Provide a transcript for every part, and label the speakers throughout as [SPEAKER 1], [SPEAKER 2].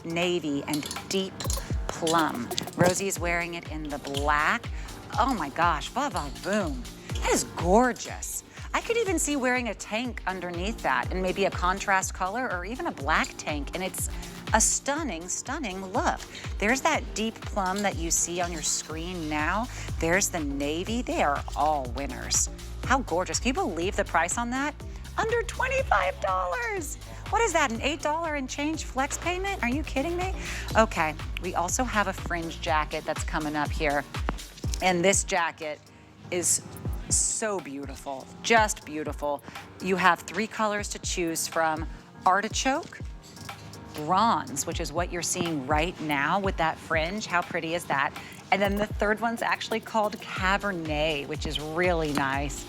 [SPEAKER 1] navy, and deep plum. Rosie's wearing it in the black. Oh my gosh, boom. That is gorgeous. I could even see wearing a tank underneath that and maybe a contrast color or even a black tank, and it's a stunning, stunning look. There's that deep plum that you see on your screen now. There's the navy. They are all winners. How gorgeous. Can you believe the price on that? Under $25. What is that, an $8 and change flex payment? Are you kidding me? Okay, we also have a fringe jacket that's coming up here. And this jacket is so beautiful, just beautiful. You have 3 colors to choose from: artichoke, bronze, which is what you're seeing right now with that fringe. How pretty is that? And then the third one's actually called Cabernet, which is really nice.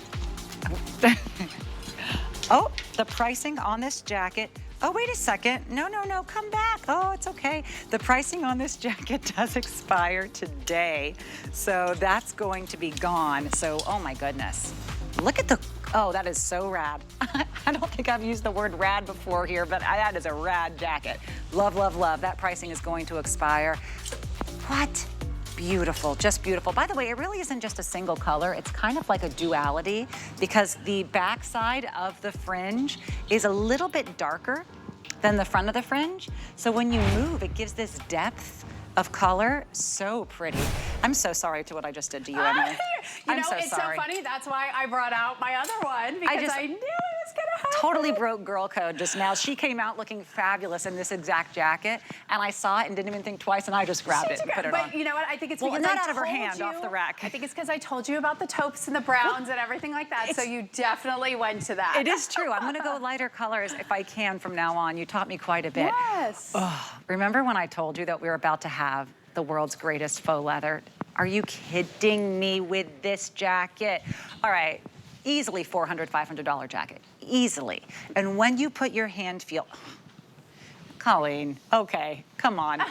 [SPEAKER 1] Oh, the pricing on this jacket. Oh, wait a second. No, come back. Oh, it's okay. The pricing on this jacket does expire today. So that's going to be gone. So, oh my goodness. Look at the, oh, that is so rad. I don't think I've used the word rad before here, but that is a rad jacket. Love, love, love. That pricing is going to expire. What? Beautiful, just beautiful. By the way, it really isn't just a single color. It's kind of like a duality because the back side of the fringe is a little bit darker than the front of the fringe. So when you move, it gives this depth of color. So pretty. I'm so sorry to what I just did to you, Emily.
[SPEAKER 2] It's so funny. That's why I brought out my other one, because I knew it was gonna happen.
[SPEAKER 1] Totally broke girl code just now. She came out looking fabulous in this exact jacket, and I saw it and didn't even think twice, and I just grabbed it and put it on.
[SPEAKER 2] But you know what? I think it's because
[SPEAKER 1] not out of her hand, off the rack.
[SPEAKER 2] I think it's because I told you about the taupes and the browns and everything like that, so you definitely went to that.
[SPEAKER 1] It is true. I'm gonna go lighter colors if I can from now on. You taught me quite a bit.
[SPEAKER 2] Yes.
[SPEAKER 1] Oh, remember when I told you that we were about to have the world's greatest faux leather? Are you kidding me with this jacket? All right, easily $400, $500 jacket, easily. And when you put your hand feel, Colleen, okay, come on.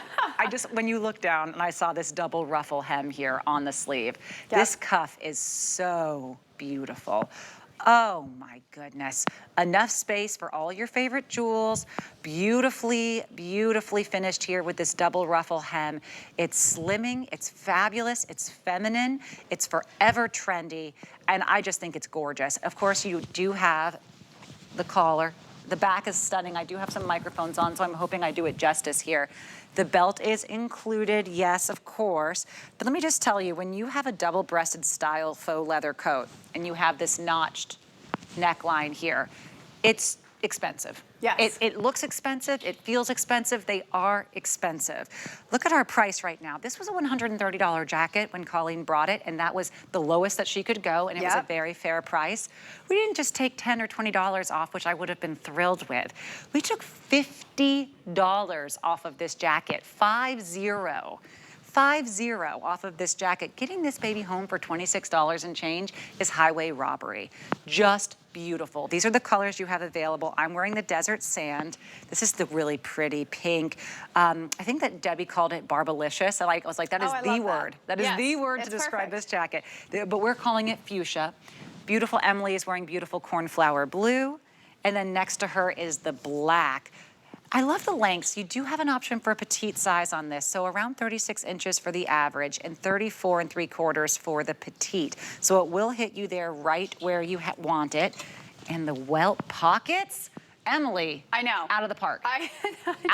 [SPEAKER 1] When you look down and I saw this double ruffle hem here on the sleeve, this cuff is so beautiful. Oh my goodness. Enough space for all your favorite jewels. Beautifully, beautifully finished here with this double ruffle hem. It's slimming, it's fabulous, it's feminine, it's forever trendy, and I just think it's gorgeous. Of course, you do have the collar. The back is stunning. I do have some microphones on, so I'm hoping I do it justice here. The belt is included, yes, of course. But let me just tell you, when you have a double-breasted style faux leather coat and you have this notched neckline here, it's expensive.
[SPEAKER 2] Yes.
[SPEAKER 1] It looks expensive, it feels expensive, they are expensive. Look at our price right now. This was a $130 jacket when Colleen brought it, and that was the lowest that she could go, and it was a very fair price. We didn't just take $10 or $20 off, which I would have been thrilled with. We took $50 off of this jacket, 50 off of this jacket. Getting this baby home for $26 and change is highway robbery. Just beautiful. These are the colors you have available. I'm wearing the desert sand. This is the really pretty pink. I think that Debbie called it barbalicious. I was like, that is the word. That is the word to describe this jacket. But we're calling it fuchsia. Beautiful Emily is wearing beautiful cornflower blue. And then next to her is the black. I love the lengths. You do have an option for a petite size on this, so around 36 inches for the average and 34 3/4 for the petite. So it will hit you there right where you want it. And the welt pockets, Emily,
[SPEAKER 2] I know.
[SPEAKER 1] Out of the park. Out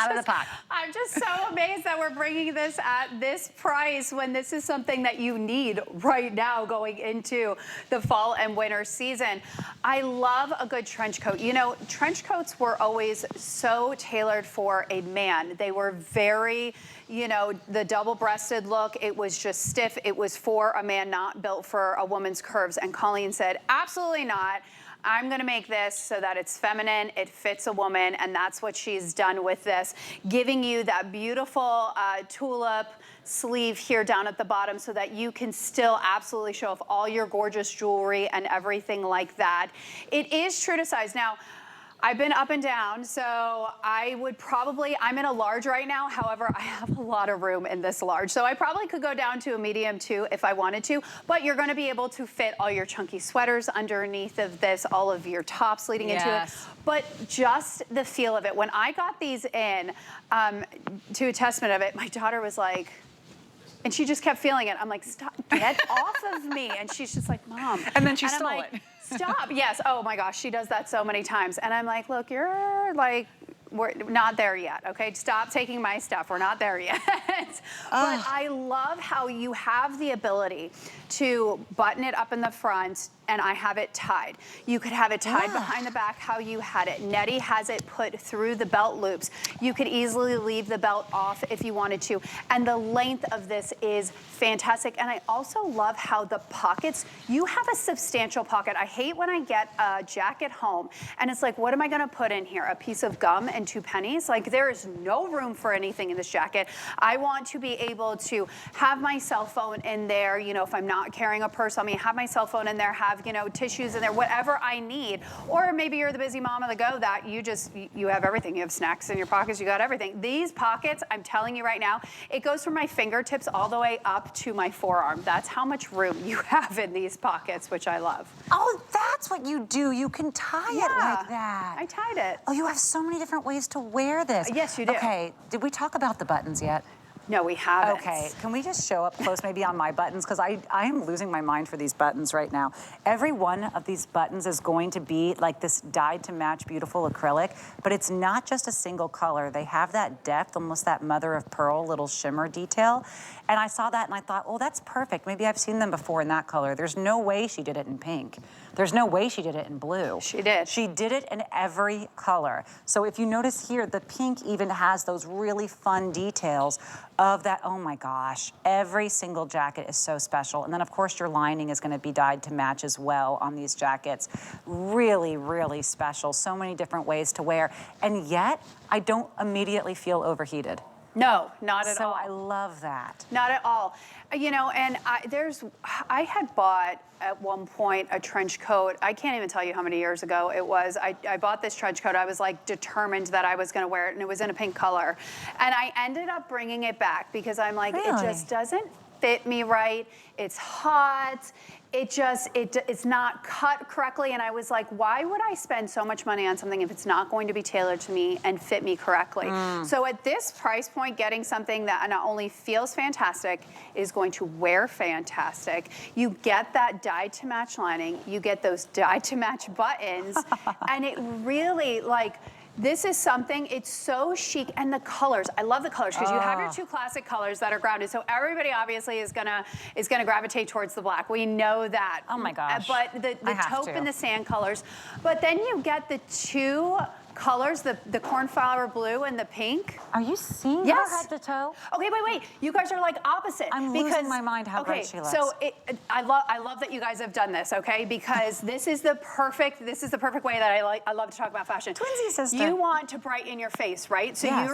[SPEAKER 1] of the park.
[SPEAKER 2] I'm just so amazed that we're bringing this at this price when this is something that you need right now going into the fall and winter season. I love a good trench coat. You know, trench coats were always so tailored for a man. They were very, you know, the double-breasted look, it was just stiff. It was for a man, not built for a woman's curves. And Colleen said, absolutely not. I'm gonna make this so that it's feminine, it fits a woman, and that's what she's done with this, giving you that beautiful tulip sleeve here down at the bottom so that you can still absolutely show off all your gorgeous jewelry and everything like that. It is true to size. Now, I've been up and down, so I would probably, I'm in a large right now, however, I have a lot of room in this large. So I probably could go down to a medium too if I wanted to, but you're gonna be able to fit all your chunky sweaters underneath of this, all of your tops leading into it. But just the feel of it. When I got these in, to a testament of it, my daughter was like, and she just kept feeling it. I'm like, stop, get off of me. And she's just like, Mom.
[SPEAKER 1] And then she stole
[SPEAKER 2] I'm like,
[SPEAKER 1] it.
[SPEAKER 2] Stop. Yes. Oh my gosh, she does that so many times. And I'm like, look, you're like, we're not there yet, okay? Stop taking my stuff. We're not there yet. But I love how you have the ability to button it up in the front, and I have it tied. You could have it tied behind the back how you had it. Nettie has it put through the belt loops. You could easily leave the belt off if you wanted to. And the length of this is fantastic. And I also love how the pockets, you have a substantial pocket. I hate when I get a jacket home and it's like, what am I gonna put in here? A piece of gum and 2 pennies? Like, there is no room for anything in this jacket. I want to be able to have my cell phone in there, you know, if I'm not carrying a purse on me, have my cell phone in there, have, you know, tissues in there, whatever I need. Or maybe you're the busy mom on the go that you have everything. You have snacks in your pockets, you got everything. These pockets, I'm telling you right now, it goes from my fingertips all the way up to my forearm. That's how much room you have in these pockets, which I love.
[SPEAKER 1] Oh, that's what you do. You can tie it like that.
[SPEAKER 2] I tied it.
[SPEAKER 1] Oh, you have so many different ways to wear this.
[SPEAKER 2] Yes, you do.
[SPEAKER 1] Okay, did we talk about the buttons yet?
[SPEAKER 2] No, we haven't.
[SPEAKER 1] Okay, can we just show up close maybe on my buttons? Because I am losing my mind for these buttons right now. Every one of these buttons is going to be like this dyed to match beautiful acrylic, but it's not just a single color. They have that depth, almost that mother of pearl little shimmer detail. And I saw that and I thought, oh, that's perfect. Maybe I've seen them before in that color. There's no way she did it in pink. There's no way she did it in blue.
[SPEAKER 2] She did.
[SPEAKER 1] She did it in every color. So if you notice here, the pink even has those really fun details of that. Oh my gosh, every single jacket is so special. And then of course your lining is gonna be dyed to match as well on these jackets. Really, really special. So many different ways to wear. And yet, I don't immediately feel overheated.
[SPEAKER 2] No, not at all.
[SPEAKER 1] So I love that.
[SPEAKER 2] Not at all. You know, and I had bought at one point a trench coat. I can't even tell you how many years ago it was. I bought this trench coat. I was like determined that I was gonna wear it, and it was in a pink color. And I ended up bringing it back because I'm like,
[SPEAKER 1] Really?
[SPEAKER 2] it just doesn't fit me right. It's hot. It's not cut correctly. And I was like, why would I spend so much money on something if it's not going to be tailored to me and fit me correctly? So at this price point, getting something that not only feels fantastic, is going to wear fantastic. You get that dyed to match lining, you get those dyed to match buttons, and it really, like, this is something, it's so chic, and the colors, I love the colors, because you have your 2 classic colors that are grounded, so everybody obviously is gonna gravitate towards the black. We know that.
[SPEAKER 1] Oh my gosh.
[SPEAKER 2] But the taupe and the sand colors, but then you get the 2 colors, the cornflower blue and the pink.
[SPEAKER 1] Are you seeing
[SPEAKER 2] Yes.
[SPEAKER 1] her head to toe?
[SPEAKER 2] Okay, wait. You guys are like opposite.
[SPEAKER 1] I'm losing my mind how great she looks.
[SPEAKER 2] So I love that you guys have done this, okay? Because this is the perfect way that I love to talk about fashion.
[SPEAKER 1] Twinsy sister.
[SPEAKER 2] You want to brighten your face, right? So
[SPEAKER 1] Yes.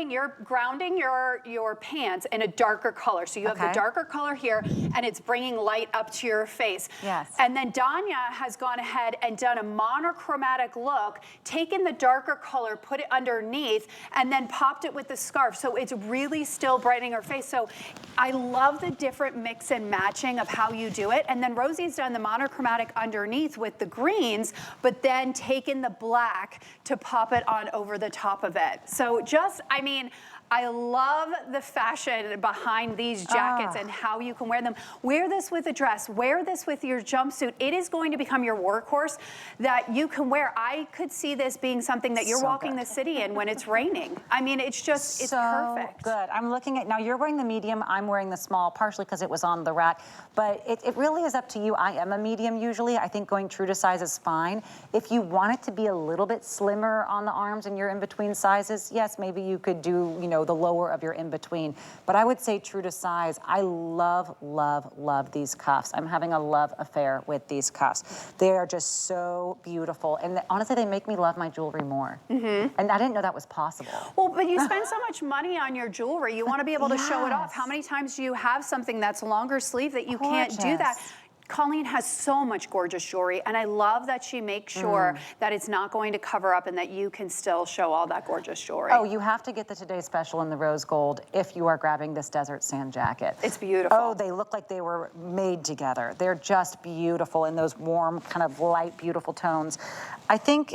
[SPEAKER 2] you're grounding your pants in a darker color. So you have the darker color here, and it's bringing light up to your face.
[SPEAKER 1] Yes.
[SPEAKER 2] And then Danya has gone ahead and done a monochromatic look, taken the darker color, put it underneath, and then popped it with the scarf. So it's really still brightening her face. So I love the different mix and matching of how you do it. And then Rosie's done the monochromatic underneath with the greens, but then taken the black to pop it on over the top of it. So just, I mean, I love the fashion behind these jackets and how you can wear them. Wear this with a dress, wear this with your jumpsuit. It is going to become your workhorse that you can wear. I could see this being something that you're walking the city in when it's raining. I mean, it's just, it's perfect.
[SPEAKER 1] Good. I'm looking at, now you're wearing the medium, I'm wearing the small, partially because it was on the rack, but it really is up to you. I am a medium usually. I think going true to size is fine. If you want it to be a little bit slimmer on the arms and you're in between sizes, yes, maybe you could do, you know, the lower of your in-between. But I would say true to size. I love, love, love these cuffs. I'm having a love affair with these cuffs. They are just so beautiful. And honestly, they make me love my jewelry more. And I didn't know that was possible.
[SPEAKER 2] Well, but you spend so much money on your jewelry. You want to be able to show it off. How many times do you have something that's longer sleeve that you can't do that? Colleen has so much gorgeous jewelry, and I love that she makes sure that it's not going to cover up and that you can still show all that gorgeous jewelry.
[SPEAKER 1] Oh, you have to get the Today Special in the rose gold if you are grabbing this desert sand jacket.
[SPEAKER 2] It's beautiful.
[SPEAKER 1] Oh, they look like they were made together. They're just beautiful in those warm, kind of light, beautiful tones. I think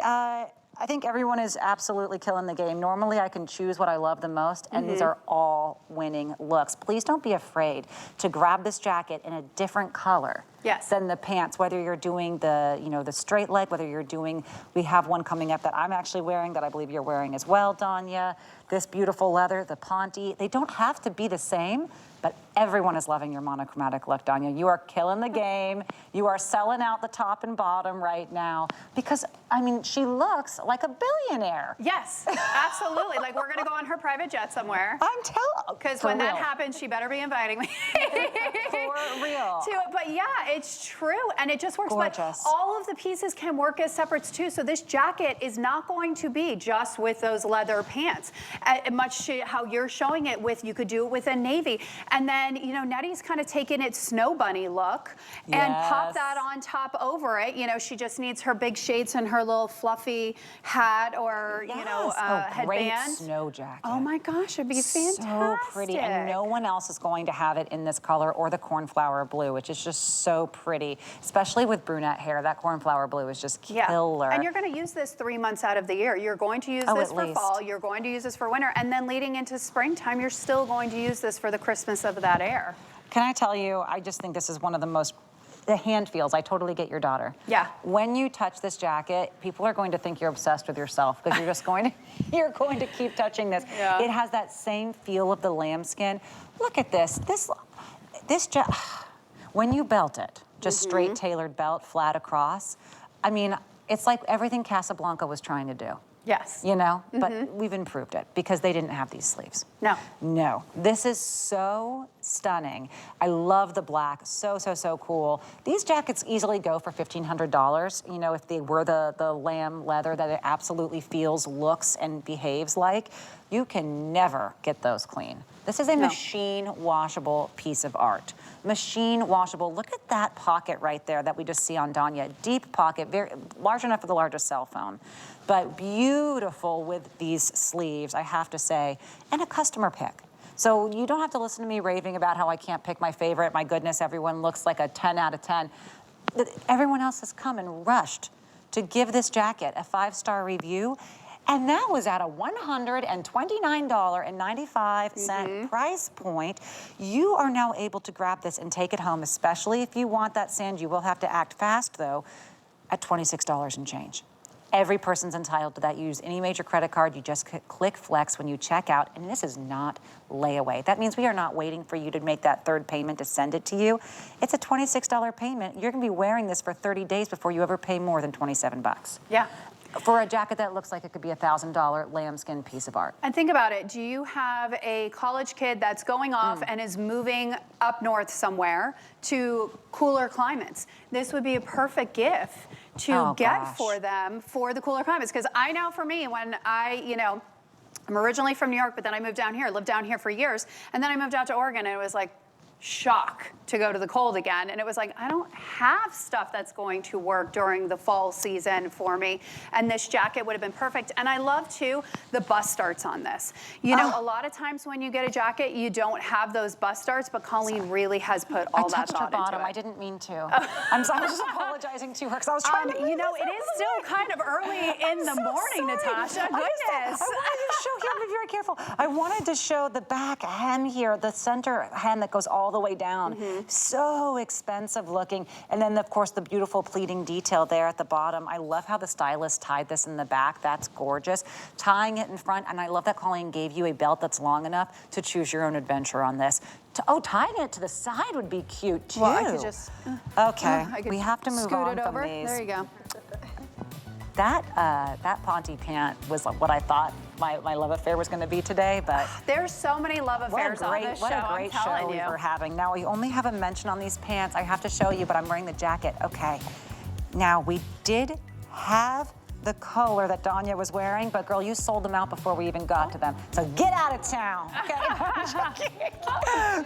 [SPEAKER 1] everyone is absolutely killing the game. Normally, I can choose what I love the most, and these are all winning looks. Please don't be afraid to grab this jacket in a different color than the pants, whether you're doing the, the straight leg, whether you're doing, we have one coming up that I'm actually wearing that I believe you're wearing as well, Danya. This beautiful leather, the Ponte. They don't have to be the same, but everyone is loving your monochromatic look, Danya. You are killing the game. You are selling out the top and bottom right now because, I mean, she looks like a billionaire.
[SPEAKER 2] Yes, absolutely. Like, we're going to go on her private jet somewhere.
[SPEAKER 1] I'm telling.
[SPEAKER 2] Because when that happens, she better be inviting me.
[SPEAKER 1] For real.
[SPEAKER 2] To it. But yeah, it's true. And it just works.
[SPEAKER 1] Gorgeous.
[SPEAKER 2] But all of the pieces can work as separates too. So this jacket is not going to be just with those leather pants. Much how you're showing it with, you could do it with a navy. And then, Nettie's kind of taken its snow bunny look and pop that on top over it. She just needs her big shades and her little fluffy hat or, headband.
[SPEAKER 1] Great snow jacket.
[SPEAKER 2] Oh my gosh, it'd be fantastic.
[SPEAKER 1] So pretty, and no one else is going to have it in this color or the cornflower blue, which is just so pretty, especially with brunette hair. That cornflower blue is just killer.
[SPEAKER 2] And you're going to use this 3 months out of the year. You're going to use this for fall, you're going to use this for winter, and then leading into springtime, you're still going to use this for the Christmas of that air.
[SPEAKER 1] Can I tell you, I just think this is one of the most, the hand feels, I totally get your daughter.
[SPEAKER 2] Yeah.
[SPEAKER 1] When you touch this jacket, people are going to think you're obsessed with yourself because you're just going to, you're going to keep touching this.
[SPEAKER 2] Yeah.
[SPEAKER 1] It has that same feel of the lambskin. Look at this, when you belt it, just straight tailored belt, flat across, I mean, it's like everything Casablanca was trying to do.
[SPEAKER 2] Yes.
[SPEAKER 1] But we've improved it because they didn't have these sleeves.
[SPEAKER 2] No.
[SPEAKER 1] No. This is so stunning. I love the black. So, so, so cool. These jackets easily go for $1,500. If they were the lamb leather that it absolutely feels, looks, and behaves like, you can never get those clean. This is a machine washable piece of art. Machine washable. Look at that pocket right there that we just see on Danya. Deep pocket, very large enough for the largest cell phone. But beautiful with these sleeves, I have to say, and a customer pick. So you don't have to listen to me raving about how I can't pick my favorite. My goodness, everyone looks like a 10 out of 10. Everyone else has come and rushed to give this jacket a 5-star review. And that was at a $129.95 price point. You are now able to grab this and take it home, especially if you want that sand. You will have to act fast, though, at $26 and change. Every person's entitled to that. You use any major credit card. You just click Flex when you check out, and this is not layaway. That means we are not waiting for you to make that third payment to send it to you. It's a $26 payment. You're gonna be wearing this for 30 days before you ever pay more than 27 bucks.
[SPEAKER 2] Yeah.
[SPEAKER 1] For a jacket that looks like it could be a $1,000 lambskin piece of art.
[SPEAKER 2] And think about it. Do you have a college kid that's going off and is moving up north somewhere to cooler climates? This would be a perfect gift to get for them for the cooler climates. Because I know for me, when I'm originally from New York, but then I moved down here, lived down here for years, and then I moved out to Oregon, and it was like, shock to go to the cold again. And it was like, I don't have stuff that's going to work during the fall season for me. And this jacket would have been perfect. And I love too, the bust starts on this. A lot of times when you get a jacket, you don't have those bust starts, but Colleen really has put all that thought into it.
[SPEAKER 1] I didn't mean to. I'm sorry, I was just apologizing to her because I was trying to
[SPEAKER 2] it is still kind of early in the morning, Natasha. Goodness.
[SPEAKER 1] I wanted to show here, be very careful. I wanted to show the back hem here, the center hem that goes all the way down. So expensive looking. And then, of course, the beautiful pleating detail there at the bottom. I love how the stylist tied this in the back. That's gorgeous. Tying it in front, and I love that Colleen gave you a belt that's long enough to choose your own adventure on this. Tying it to the side would be cute, too.
[SPEAKER 2] Well, I could just...
[SPEAKER 1] we have to move on from these.
[SPEAKER 2] There you go.
[SPEAKER 1] That Ponte pant was what I thought my love affair was going to be today, but
[SPEAKER 2] there's so many love affairs on this show.
[SPEAKER 1] What a great show we're having. Now we only have a mention on these pants. I have to show you, but I'm wearing the jacket. Okay. Now we did have the color that Danya was wearing, but girl, you sold them out before we even got to them. So get out of town. Okay.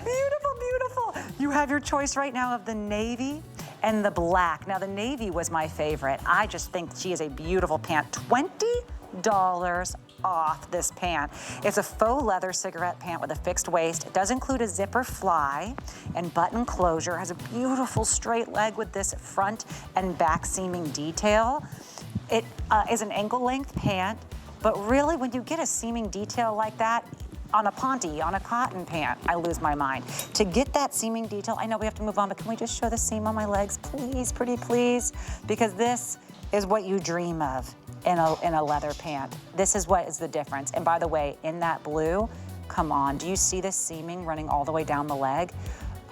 [SPEAKER 1] Beautiful, beautiful. You have your choice right now of the navy and the black. Now the navy was my favorite. I just think she is a beautiful pant. $20 off this pant. It's a faux leather cigarette pant with a fixed waist. It does include a zipper fly and button closure. It has a beautiful straight leg with this front and back seaming detail. It is an ankle length pant, but really when you get a seaming detail like that, on a ponte, on a cotton pant, I lose my mind. To get that seaming detail, I know we have to move on, but can we just show the seam on my legs, please, pretty please? Because this is what you dream of in a leather pant. This is what is the difference. And by the way, in that blue, come on, do you see this seaming running all the way down the leg?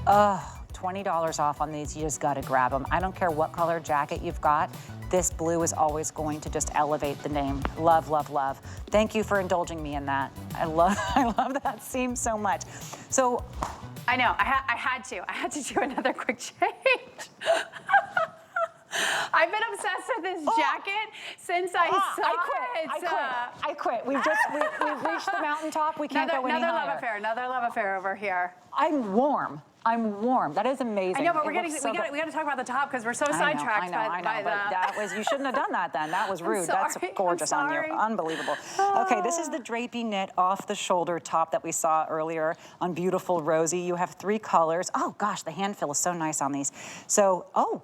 [SPEAKER 1] Oh, $20 off on these, you just gotta grab them. I don't care what color jacket you've got, this blue is always going to just elevate the name. Love, love, love. Thank you for indulging me in that. I love that seam so much. So,
[SPEAKER 2] I know, I had to do another quick change. I've been obsessed with this jacket since I saw it.
[SPEAKER 1] I quit. We've reached the mountaintop. We can't go any higher.
[SPEAKER 2] Another love affair over here.
[SPEAKER 1] I'm warm. That is amazing.
[SPEAKER 2] I know, but we got to talk about the top because we're so sidetracked by
[SPEAKER 1] but that was, you shouldn't have done that then. That was rude. That's gorgeous on you. Unbelievable. Okay, this is the drapey knit off the shoulder top that we saw earlier on beautiful Rosie. You have 3 colors. Oh gosh, the hand feel is so nice on these. So, well,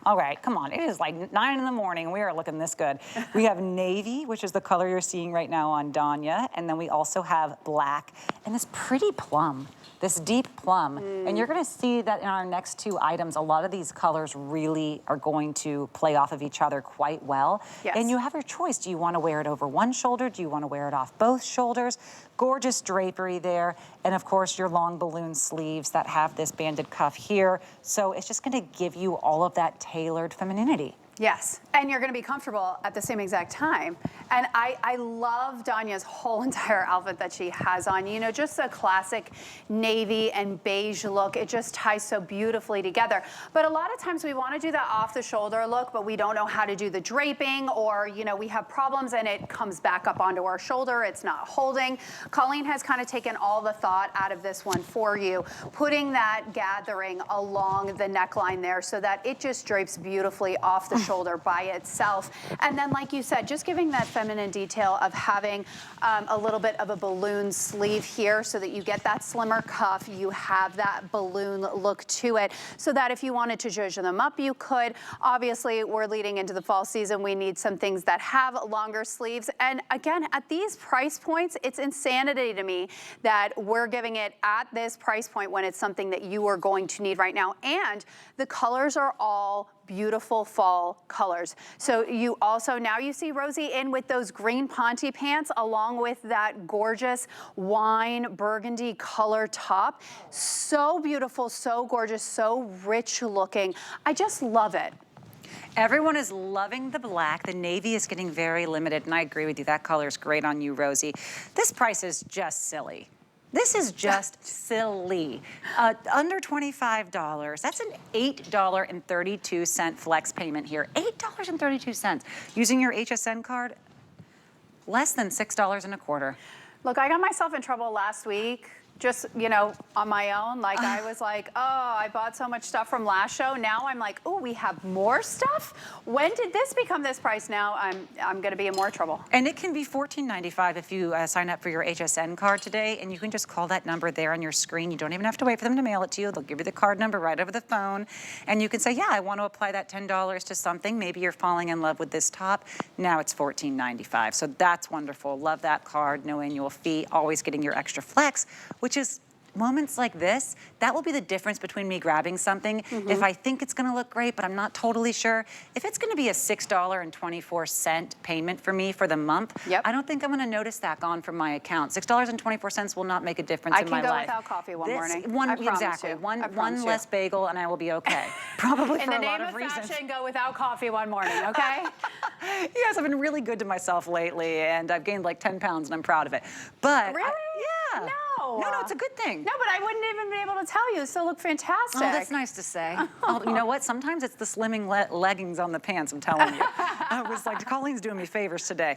[SPEAKER 1] all right, come on. It is like 9 in the morning. We are looking this good. We have navy, which is the color you're seeing right now on Danya. And then we also have black and this pretty plum, this deep plum. And you're gonna see that in our next 2 items, a lot of these colors really are going to play off of each other quite well.
[SPEAKER 2] Yes.
[SPEAKER 1] And you have your choice. Do you wanna wear it over one shoulder? Do you wanna wear it off both shoulders? Gorgeous drapery there. And of course, your long balloon sleeves that have this banded cuff here. So it's just gonna give you all of that tailored femininity.
[SPEAKER 2] Yes, and you're gonna be comfortable at the same exact time. And I love Danya's whole entire outfit that she has on. You know, just a classic navy and beige look. It just ties so beautifully together. But a lot of times we wanna do that off the shoulder look, but we don't know how to do the draping, or you know, we have problems and it comes back up onto our shoulder, it's not holding. Colleen has kind of taken all the thought out of this one for you, putting that gathering along the neckline there so that it just drapes beautifully off the shoulder by itself. And then like you said, just giving that feminine detail of having a little bit of a balloon sleeve here so that you get that slimmer cuff, you have that balloon look to it, so that if you wanted to zhuzh them up, you could. Obviously, we're leading into the fall season. We need some things that have longer sleeves. And again, at these price points, it's insanity to me that we're giving it at this price point when it's something that you are going to need right now. And the colors are all beautiful fall colors. So you also, now you see Rosie in with those green ponte pants along with that gorgeous wine burgundy color top. So beautiful, so gorgeous, so rich looking. I just love it.
[SPEAKER 1] Everyone is loving the black. The navy is getting very limited, and I agree with you. That color is great on you, Rosie. This price is just silly. This is just silly. Under $25, that's an $8.32 flex payment here. $8.32. Using your HSN card, less than $6.25.
[SPEAKER 2] Look, I got myself in trouble last week. Just, you know, on my own, like I was like, oh, I bought so much stuff from last show. Now I'm like, oh, we have more stuff? When did this become this price? Now I'm gonna be in more trouble.
[SPEAKER 1] And it can be $14.95 if you sign up for your HSN card today, and you can just call that number there on your screen. You don't even have to wait for them to mail it to you. They'll give you the card number right over the phone, and you can say, yeah, I want to apply that $10 to something. Maybe you're falling in love with this top. Now it's $14.95. So that's wonderful. Love that card. No annual fee. Always getting your extra flex, which is moments like this, that will be the difference between me grabbing something. If I think it's gonna look great, but I'm not totally sure, if it's gonna be a $6.24 payment for me for the month, I don't think I'm gonna notice that gone from my account. $6.24 will not make a difference in my life.
[SPEAKER 2] I can go without coffee one morning.
[SPEAKER 1] Exactly, one less bagel and I will be okay. Probably for a lot of reasons.
[SPEAKER 2] In the name of fashion, go without coffee one morning, okay?
[SPEAKER 1] Yes, I've been really good to myself lately, and I've gained like 10 pounds and I'm proud of it. But
[SPEAKER 2] really?
[SPEAKER 1] yeah.
[SPEAKER 2] No.
[SPEAKER 1] No, it's a good thing.
[SPEAKER 2] No, but I wouldn't even be able to tell you. They still look fantastic.
[SPEAKER 1] Oh, that's nice to say. Oh, you know what? Sometimes it's the slimming leggings on the pants, I'm telling you. I was like, Colleen's doing me favors today.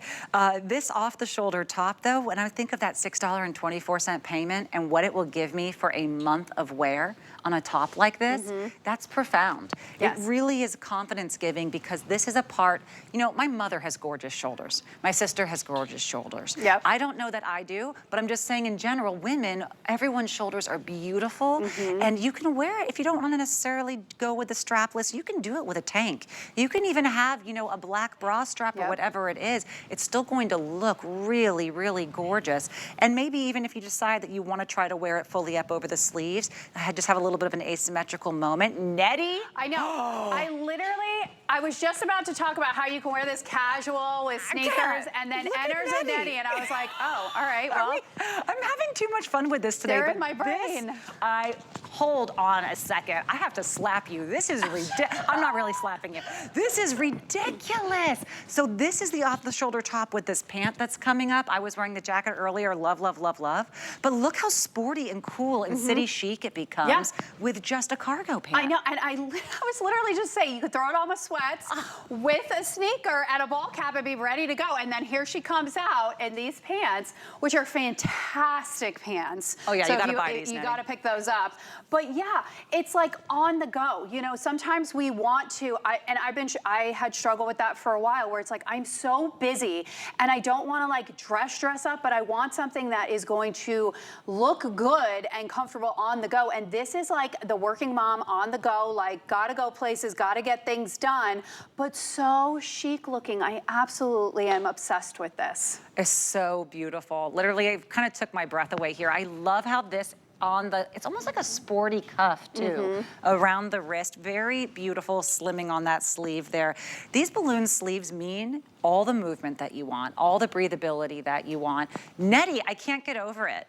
[SPEAKER 1] This off-the-shoulder top, though, when I think of that $6.24 payment and what it will give me for a month of wear on a top like this, that's profound.
[SPEAKER 2] Yes.
[SPEAKER 1] It really is confidence-giving because this is a part, you know, my mother has gorgeous shoulders. My sister has gorgeous shoulders.
[SPEAKER 2] Yep.
[SPEAKER 1] I don't know that I do, but I'm just saying in general, women, everyone's shoulders are beautiful, and you can wear it if you don't want to necessarily go with the strapless. You can do it with a tank. You can even have, you know, a black bra strap or whatever it is. It's still going to look really, really gorgeous. And maybe even if you decide that you want to try to wear it fully up over the sleeves, just have a little bit of an asymmetrical moment. Nettie?
[SPEAKER 2] I know. I was just about to talk about how you can wear this casual with sneakers and then enters a Nettie. And I was like, oh, all right, well.
[SPEAKER 1] I'm having too much fun with this today.
[SPEAKER 2] They're in my brain.
[SPEAKER 1] Hold on a second. I have to slap you. This is ridiculous. I'm not really slapping you. This is ridiculous. So this is the off-the-shoulder top with this pant that's coming up. I was wearing the jacket earlier. Love, love, love, love. But look how sporty and cool and city chic it becomes with just a cargo pant.
[SPEAKER 2] I know, and I was literally just saying, you could throw it on with sweats, with a sneaker and a ball cap and be ready to go. And then here she comes out in these pants, which are fantastic pants.
[SPEAKER 1] Oh yeah,
[SPEAKER 2] so
[SPEAKER 1] you gotta buy these,
[SPEAKER 2] You
[SPEAKER 1] Nettie.
[SPEAKER 2] gotta pick those up. But yeah, it's like on the go. You know, sometimes we want to, I had struggled with that for a while where it's like, I'm so busy and I don't wanna like dress up, but I want something that is going to look good and comfortable on the go. And this is like the working mom on the go, like gotta go places, gotta get things done, but so chic looking. I absolutely am obsessed with this.
[SPEAKER 1] It's so beautiful. Literally, it kind of took my breath away here. I love how this it's almost like a sporty cuff too, around the wrist. Very beautiful slimming on that sleeve there. These balloon sleeves mean all the movement that you want, all the breathability that you want. Nettie, I can't get over it.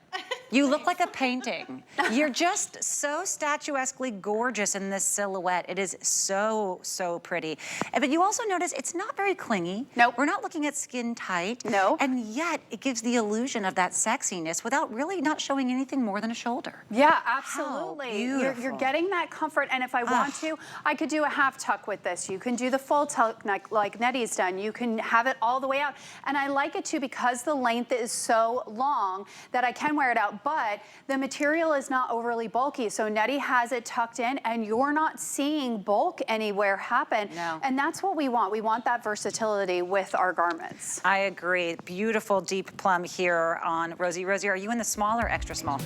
[SPEAKER 1] You look like a painting. You're just so statuesquely gorgeous in this silhouette. It is so, so pretty. But you also notice it's not very clingy.
[SPEAKER 2] Nope.
[SPEAKER 1] We're not looking at skin tight.
[SPEAKER 2] No.
[SPEAKER 1] And yet it gives the illusion of that sexiness without really not showing anything more than a shoulder.
[SPEAKER 2] Yeah, absolutely.
[SPEAKER 1] How beautiful.
[SPEAKER 2] You're getting that comfort, and if I want to, I could do a half tuck with this. You can do the full tuck like Nettie's done. You can have it all the way out. And I like it too because the length is so long that I can wear it out, but the material is not overly bulky. So Nettie has it tucked in and you're not seeing bulk anywhere happen.
[SPEAKER 1] No.
[SPEAKER 2] And that's what we want. We want that versatility with our garments.
[SPEAKER 1] I agree. Beautiful deep plum here on Rosie. Rosie, are you in the small or extra small?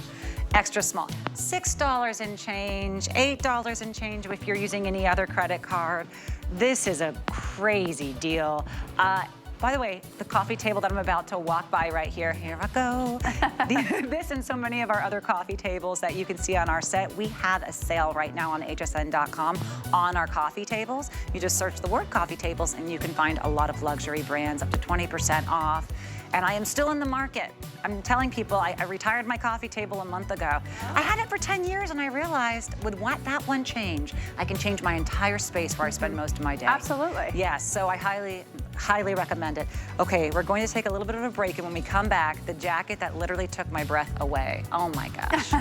[SPEAKER 1] Extra small. $6 and change, $8 and change if you're using any other credit card. This is a crazy deal. By the way, the coffee table that I'm about to walk by right here I go. This and so many of our other coffee tables that you can see on our set, we have a sale right now on hsn.com on our coffee tables. You just search the word coffee tables and you can find a lot of luxury brands up to 20% off. And I am still in the market. I'm telling people I retired my coffee table a month ago. I had it for 10 years and I realized with that one change, I can change my entire space where I spend most of my day.
[SPEAKER 2] Absolutely.
[SPEAKER 1] Yes, so I highly recommend it. Okay, we're going to take a little bit of a break, and when we come back, the jacket that literally took my breath away. Oh my gosh.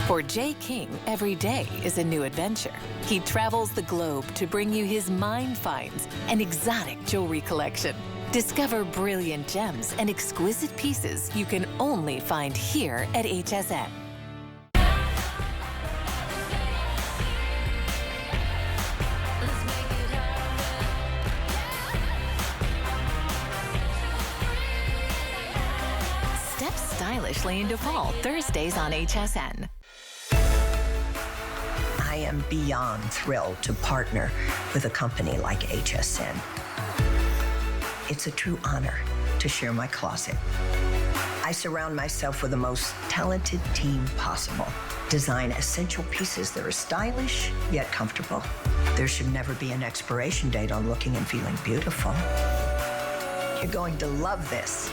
[SPEAKER 3] For Jay King, every day is a new adventure. He travels the globe to bring you his mind finds and exotic jewelry collection. Discover brilliant gems and exquisite pieces you can only find here at HSN. Step stylishly into fall Thursdays on HSN.
[SPEAKER 4] I am beyond thrilled to partner with a company like HSN. It's a true honor to share my closet. I surround myself with the most talented team possible. Design essential pieces that are stylish yet comfortable. There should never be an expiration date on looking and feeling beautiful. You're going to love this.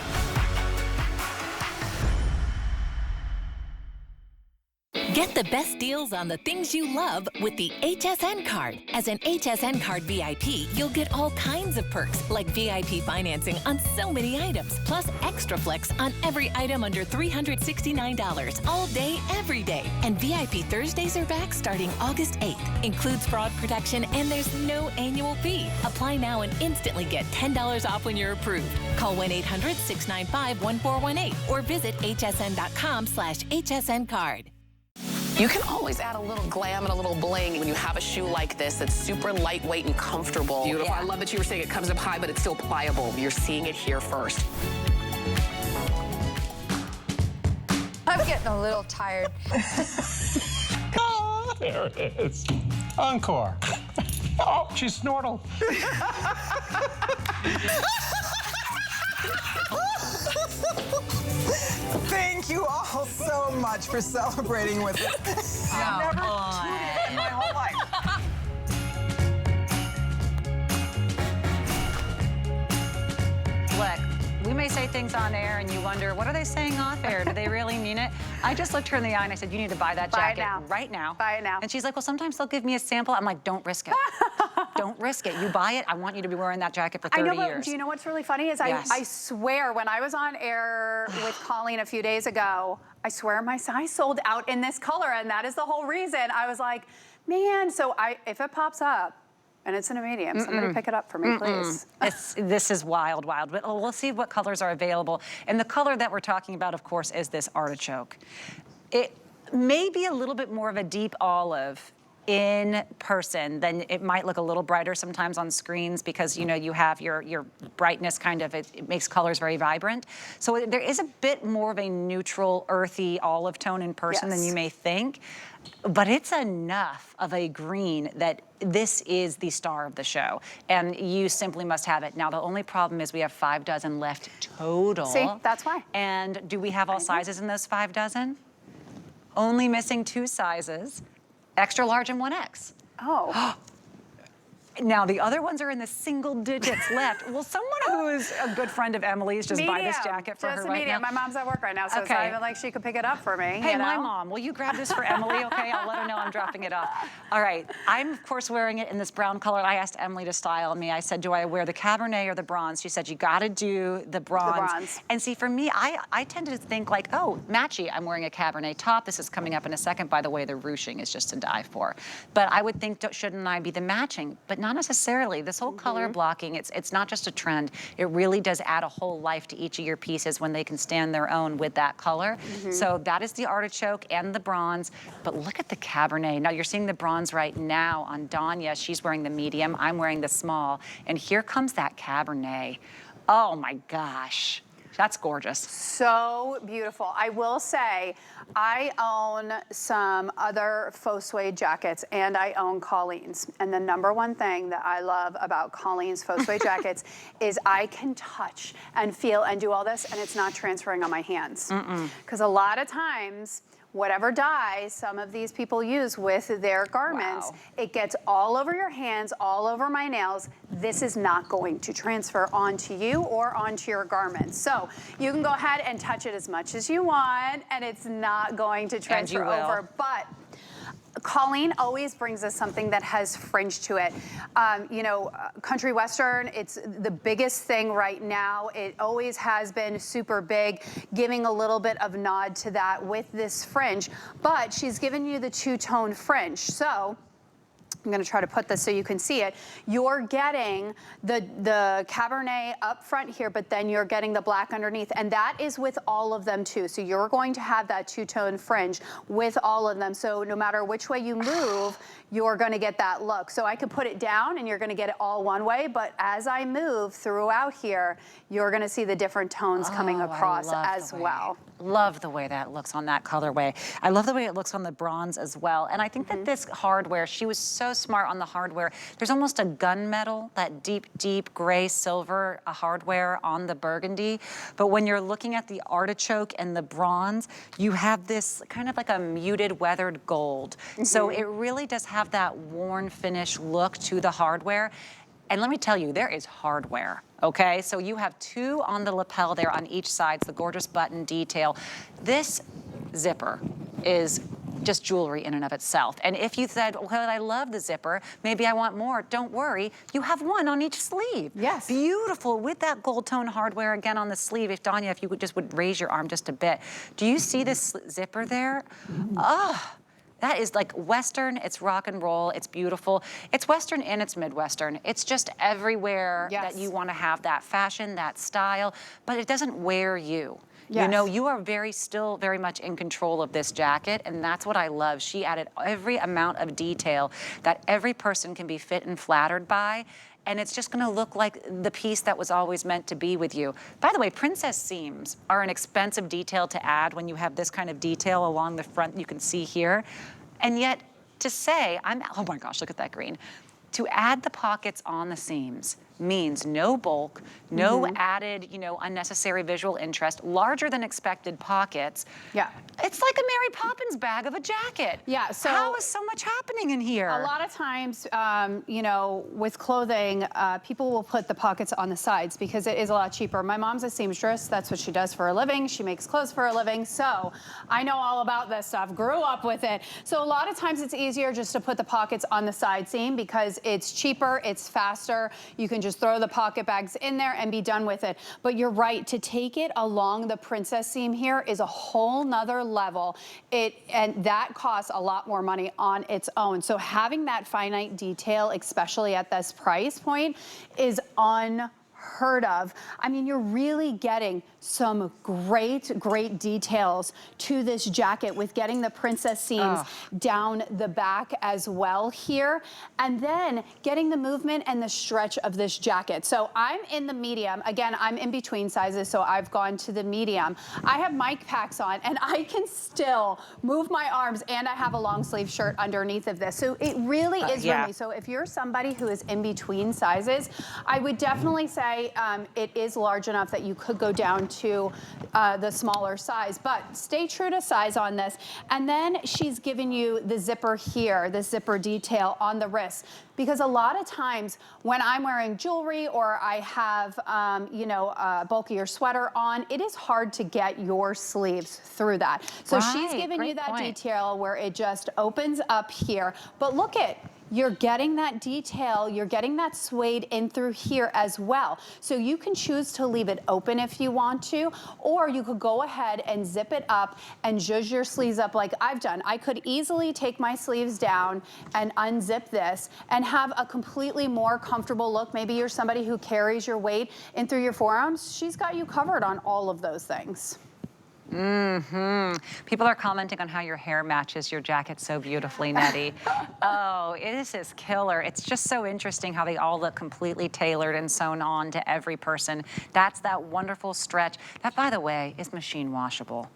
[SPEAKER 3] Get the best deals on the things you love with the HSN card. As an HSN card VIP, you'll get all kinds of perks like VIP financing on so many items, plus extra flex on every item under $369 all day, every day. And VIP Thursdays are back starting August 8th. Includes fraud protection and there's no annual fee. Apply now and instantly get $10 off when you're approved. Call 1-800-695-1418 or visit hsn.com/HSN card.
[SPEAKER 5] You can always add a little glam and a little bling when you have a shoe like this that's super lightweight and comfortable. Beautiful. Yeah. I love that you were saying it comes up high, but it's still pliable. You're seeing it here first.
[SPEAKER 6] I'm getting a little tired.
[SPEAKER 7] Oh, there it is. Encore. Oh, she snortled.
[SPEAKER 8] Thank you all so much for celebrating with us. I've never tooted in my whole life.
[SPEAKER 1] Look, we may say things on air and you wonder, what are they saying off air? Do they really mean it? I just looked her in the eye and I said, you need to buy that jacket right now.
[SPEAKER 2] Buy it now.
[SPEAKER 1] And she's like, well, sometimes they'll give me a sample. I'm like, don't risk it. Don't risk it. You buy it. I want you to be wearing that jacket for 30
[SPEAKER 2] I know, but
[SPEAKER 1] years.
[SPEAKER 2] do you know what's really funny is
[SPEAKER 1] Yes.
[SPEAKER 2] I swear when I was on air with Colleen a few days ago, I swear my size sold out in this color, and that is the whole reason. I was like, man, so if it pops up, and it's in a medium, somebody pick it up for me, please.
[SPEAKER 1] This is wild, wild. But we'll see what colors are available. And the color that we're talking about, of course, is this artichoke. It may be a little bit more of a deep olive in person, then it might look a little brighter sometimes on screens because, you know, you have your brightness kind of, it makes colors very vibrant. So there is a bit more of a neutral, earthy olive tone in person than you may think. But it's enough of a green that this is the star of the show. And you simply must have it. Now, the only problem is we have 5 dozen left total.
[SPEAKER 2] See, that's why.
[SPEAKER 1] And do we have all sizes in those 5 dozen? Only missing 2 sizes, extra large and 1X.
[SPEAKER 2] Oh.
[SPEAKER 1] Now, the other ones are in the single digits left. Will someone who is a good friend of Emily's just buy this jacket for her right now?
[SPEAKER 2] My mom's at work right now, so it's not even like she could pick it up for me.
[SPEAKER 1] Hey,
[SPEAKER 2] you know?
[SPEAKER 1] my mom, will you grab this for Emily, okay? I'll let her know I'm dropping it off. All right, I'm, of course, wearing it in this brown color. I asked Emily to style me. I said, do I wear the Cabernet or the bronze? She said, you gotta do the bronze.
[SPEAKER 2] The bronze.
[SPEAKER 1] And see, for me, I tend to think like, oh, matchy. I'm wearing a Cabernet top. This is coming up in a second. By the way, the ruching is just to die for. But I would think, shouldn't I be the matching? But not necessarily. This whole color blocking, it's not just a trend. It really does add a whole life to each of your pieces when they can stand their own with that color. So that is the artichoke and the bronze. But look at the Cabernet. Now you're seeing the bronze right now on Danya. She's wearing the medium. I'm wearing the small. And here comes that Cabernet. Oh my gosh. That's gorgeous.
[SPEAKER 2] So beautiful. I will say, I own some other faux suede jackets and I own Colleen's. And the #1 thing that I love about Colleen's faux suede jackets is I can touch and feel and do all this and it's not transferring on my hands. Because a lot of times, whatever dye some of these people use with their garments, it gets all over your hands, all over my nails. This is not going to transfer onto you or onto your garments. So you can go ahead and touch it as much as you want, and it's not going to transfer over. But Colleen always brings us something that has fringe to it. You know, country western, it's the biggest thing right now. It always has been super big, giving a little bit of nod to that with this fringe. But she's given you the 2-tone fringe. So I'm gonna try to put this so you can see it. You're getting the Cabernet up front here, but then you're getting the black underneath, and that is with all of them too. So you're going to have that 2-tone fringe with all of them. So no matter which way you move, you're gonna get that look. So I could put it down and you're gonna get it all one way, but as I move throughout here, you're gonna see the different tones coming across as well.
[SPEAKER 1] Love the way that looks on that colorway. I love the way it looks on the bronze as well. And I think that this hardware, she was so smart on the hardware. There's almost a gunmetal, that deep, deep gray silver hardware on the burgundy. But when you're looking at the artichoke and the bronze, you have this kind of like a muted weathered gold. So it really does have that worn finish look to the hardware. And let me tell you, there is hardware, okay? So you have 2 on the lapel there on each side, it's the gorgeous button detail. This zipper is just jewelry in and of itself. And if you said, well, I love the zipper, maybe I want more, don't worry, you have one on each sleeve.
[SPEAKER 2] Yes.
[SPEAKER 1] Beautiful, with that gold tone hardware again on the sleeve. If Danya, if you would raise your arm just a bit. Do you see this zipper there? Oh. That is like Western, it's rock and roll, it's beautiful. It's Western and it's Midwestern. It's just everywhere that you want to have that fashion, that style, but it doesn't wear you. You know, you are still very much in control of this jacket, and that's what I love. She added every amount of detail that every person can be fit and flattered by, and it's just gonna look like the piece that was always meant to be with you. By the way, princess seams are an expensive detail to add when you have this kind of detail along the front you can see here. And yet, to say, oh my gosh, look at that green. To add the pockets on the seams means no bulk, no added, you know, unnecessary visual interest, larger than expected pockets.
[SPEAKER 2] Yeah.
[SPEAKER 1] It's like a Mary Poppins bag of a jacket.
[SPEAKER 2] Yeah, so
[SPEAKER 1] how is so much happening in here?
[SPEAKER 2] A lot of times, you know, with clothing, people will put the pockets on the sides because it is a lot cheaper. My mom's a seamstress. That's what she does for a living. She makes clothes for a living. So I know all about this stuff, grew up with it. So a lot of times it's easier just to put the pockets on the side seam because it's cheaper, it's faster. You can just throw the pocket bags in there and be done with it. But you're right, to take it along the princess seam here is a whole nother level. And that costs a lot more money on its own. So having that finite detail, especially at this price point, is unheard of. I mean, you're really getting some great details to this jacket with getting the princess seams down the back as well here, and then getting the movement and the stretch of this jacket. So I'm in the medium. Again, I'm in between sizes, so I've gone to the medium. I have mic packs on, and I can still move my arms, and I have a long sleeve shirt underneath of this. So it really is roomy. So if you're somebody who is in between sizes, I would definitely say it is large enough that you could go down to the smaller size, but stay true to size on this. And then she's given you the zipper here, the zipper detail on the wrist, because a lot of times when I'm wearing jewelry or I have, you know, a bulkier sweater on, it is hard to get your sleeves through that. So she's given you that detail where it just opens up here. But look at, you're getting that detail, you're getting that suede in through here as well. So you can choose to leave it open if you want to, or you could go ahead and zip it up and zhuzh your sleeves up like I've done. I could easily take my sleeves down and unzip this and have a completely more comfortable look. Maybe you're somebody who carries your weight in through your forearms. She's got you covered on all of those things.
[SPEAKER 1] People are commenting on how your hair matches your jacket so beautifully, Nettie. Oh, it is killer. It's just so interesting how they all look completely tailored and sewn on to every person. That's that wonderful stretch. That, by the way, is machine washable.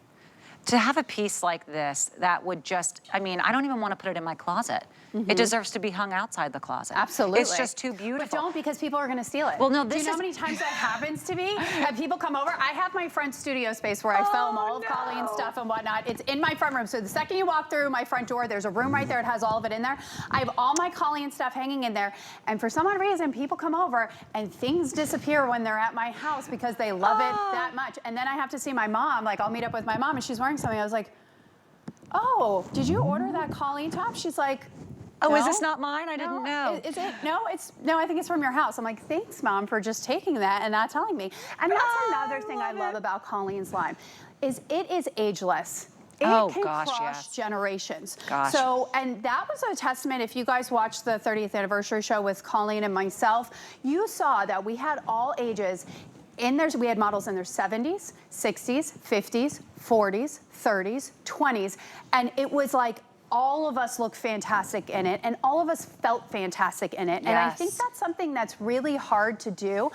[SPEAKER 1] To have a piece like this that would just, I mean, I don't even want to put it in my closet. It deserves to be hung outside the closet.
[SPEAKER 2] Absolutely.
[SPEAKER 1] It's just too beautiful.
[SPEAKER 2] But don't, because people are going to steal it.
[SPEAKER 1] Well, no,
[SPEAKER 2] Do
[SPEAKER 1] this
[SPEAKER 2] you know how many times that happens to me? Have people come over? I have my front studio space where I film all of Colleen's stuff and whatnot. It's in my front room. So the second you walk through my front door, there's a room right there. It has all of it in there. I have all my Colleen stuff hanging in there. And for some odd reason, people come over and things disappear when they're at my house because they love it that much. And then I have to see my mom. Like, I'll meet up with my mom and she's wearing something. I was like, oh, did you order that Colleen top? She's like,
[SPEAKER 1] oh,
[SPEAKER 2] no.
[SPEAKER 1] Is this not mine? I didn't know.
[SPEAKER 2] Is it? No, I think it's from your house. I'm like, thanks, Mom, for just taking that and not telling me. And that's another thing I love about Colleen's line, is it is ageless. It can cross generations. So, and that was a testament. If you guys watched the 30th anniversary show with Colleen and myself, you saw that we had all ages. We had models in their 70s, 60s, 50s, 40s, 30s, 20s, and it was like all of us looked fantastic in it, and all of us felt fantastic in it. And I think that's something that's really hard to do,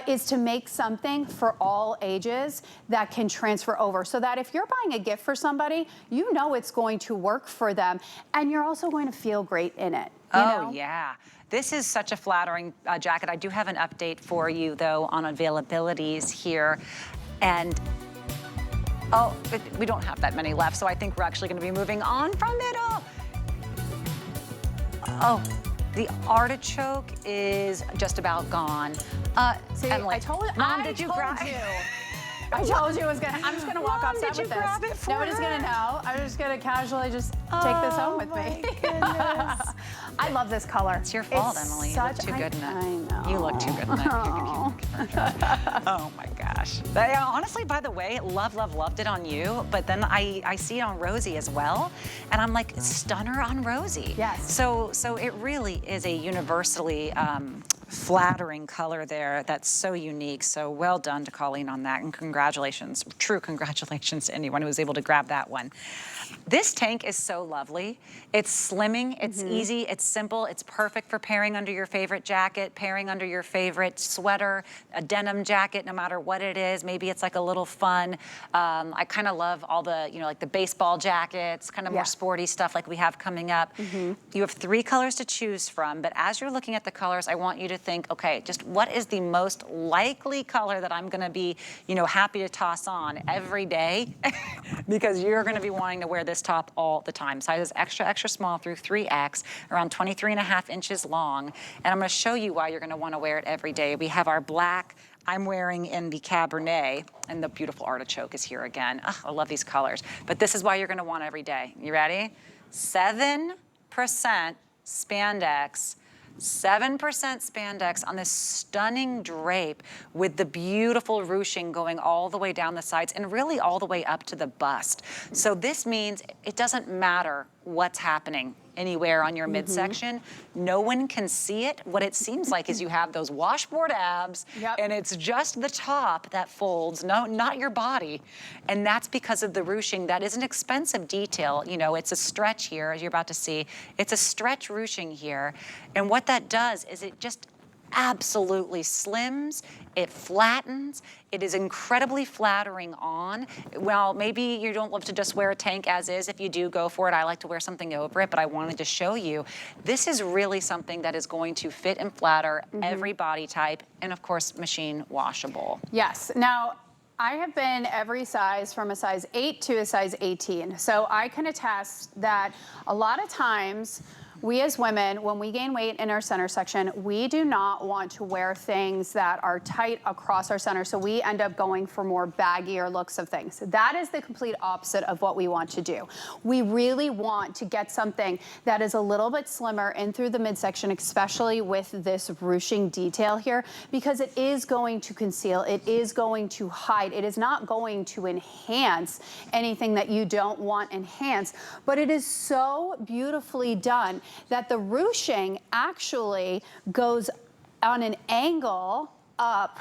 [SPEAKER 2] is to make something for all ages that can transfer over, so that if you're buying a gift for somebody, you know it's going to work for them, and you're also going to feel great in it. You know?
[SPEAKER 1] Yeah. This is such a flattering jacket. I do have an update for you, though, on availabilities here. And, we don't have that many left, so I think we're actually going to be moving on from it all. Oh, the artichoke is just about gone.
[SPEAKER 2] See,
[SPEAKER 1] Emily,
[SPEAKER 2] I told
[SPEAKER 1] Mom, did you cry?
[SPEAKER 2] I told you it was gonna. I'm just gonna walk
[SPEAKER 1] Mom,
[SPEAKER 2] off set
[SPEAKER 1] did
[SPEAKER 2] with
[SPEAKER 1] you
[SPEAKER 2] this.
[SPEAKER 1] grab it for
[SPEAKER 2] Nobody's
[SPEAKER 1] her?
[SPEAKER 2] gonna know. I'm just gonna casually just take this home with me.
[SPEAKER 1] Goodness.
[SPEAKER 2] I love this color.
[SPEAKER 1] It's your fault, Emily. You look too good in it.
[SPEAKER 2] I know.
[SPEAKER 1] You look too good in it. Oh my gosh. Honestly, by the way, loved it on you, but then I see it on Rosie as well, and I'm like, stunner on Rosie.
[SPEAKER 2] Yes.
[SPEAKER 1] So it really is a universally flattering color there that's so unique. So well done to Colleen on that, and congratulations, true congratulations to anyone who was able to grab that one. This tank is so lovely. It's slimming, it's easy, it's simple, it's perfect for pairing under your favorite jacket, pairing under your favorite sweater, a denim jacket, no matter what it is. Maybe it's like a little fun. I kind of love all the, like the baseball jackets, kind of more sporty stuff like we have coming up. You have 3 colors to choose from, but as you're looking at the colors, I want you to think, okay, just what is the most likely color that I'm gonna be, happy to toss on every day? Because you're gonna be wanting to wear this top all the time. Sizes extra small through 3X, around 23.5 inches long. And I'm gonna show you why you're gonna wanna wear it every day. We have our black, I'm wearing in the Cabernet, and the beautiful artichoke is here again. Oh, I love these colors. But this is why you're gonna want it every day. You ready? 7% spandex, 7% spandex on this stunning drape with the beautiful ruching going all the way down the sides and really all the way up to the bust. So this means it doesn't matter what's happening anywhere on your midsection. No one can see it. What it seems like is you have those washboard abs, and it's just the top that folds, no, not your body. And that's because of the ruching. That is an expensive detail. It's a stretch here, as you're about to see. It's a stretch ruching here. And what that does is it just absolutely slims, it flattens, it is incredibly flattering on. Well, maybe you don't love to just wear a tank as is. If you do, go for it. I like to wear something over it, but I wanted to show you, this is really something that is going to fit and flatter every body type, and of course, machine washable.
[SPEAKER 2] Yes. Now, I have been every size from a size 8 to a size 18. So I can attest that a lot of times, we as women, when we gain weight in our center section, we do not want to wear things that are tight across our center, so we end up going for more baggier looks of things. That is the complete opposite of what we want to do. We really want to get something that is a little bit slimmer in through the midsection, especially with this ruching detail here, because it is going to conceal, it is going to hide, it is not going to enhance anything that you don't want enhanced, but it is so beautifully done that the ruching actually goes on an angle up.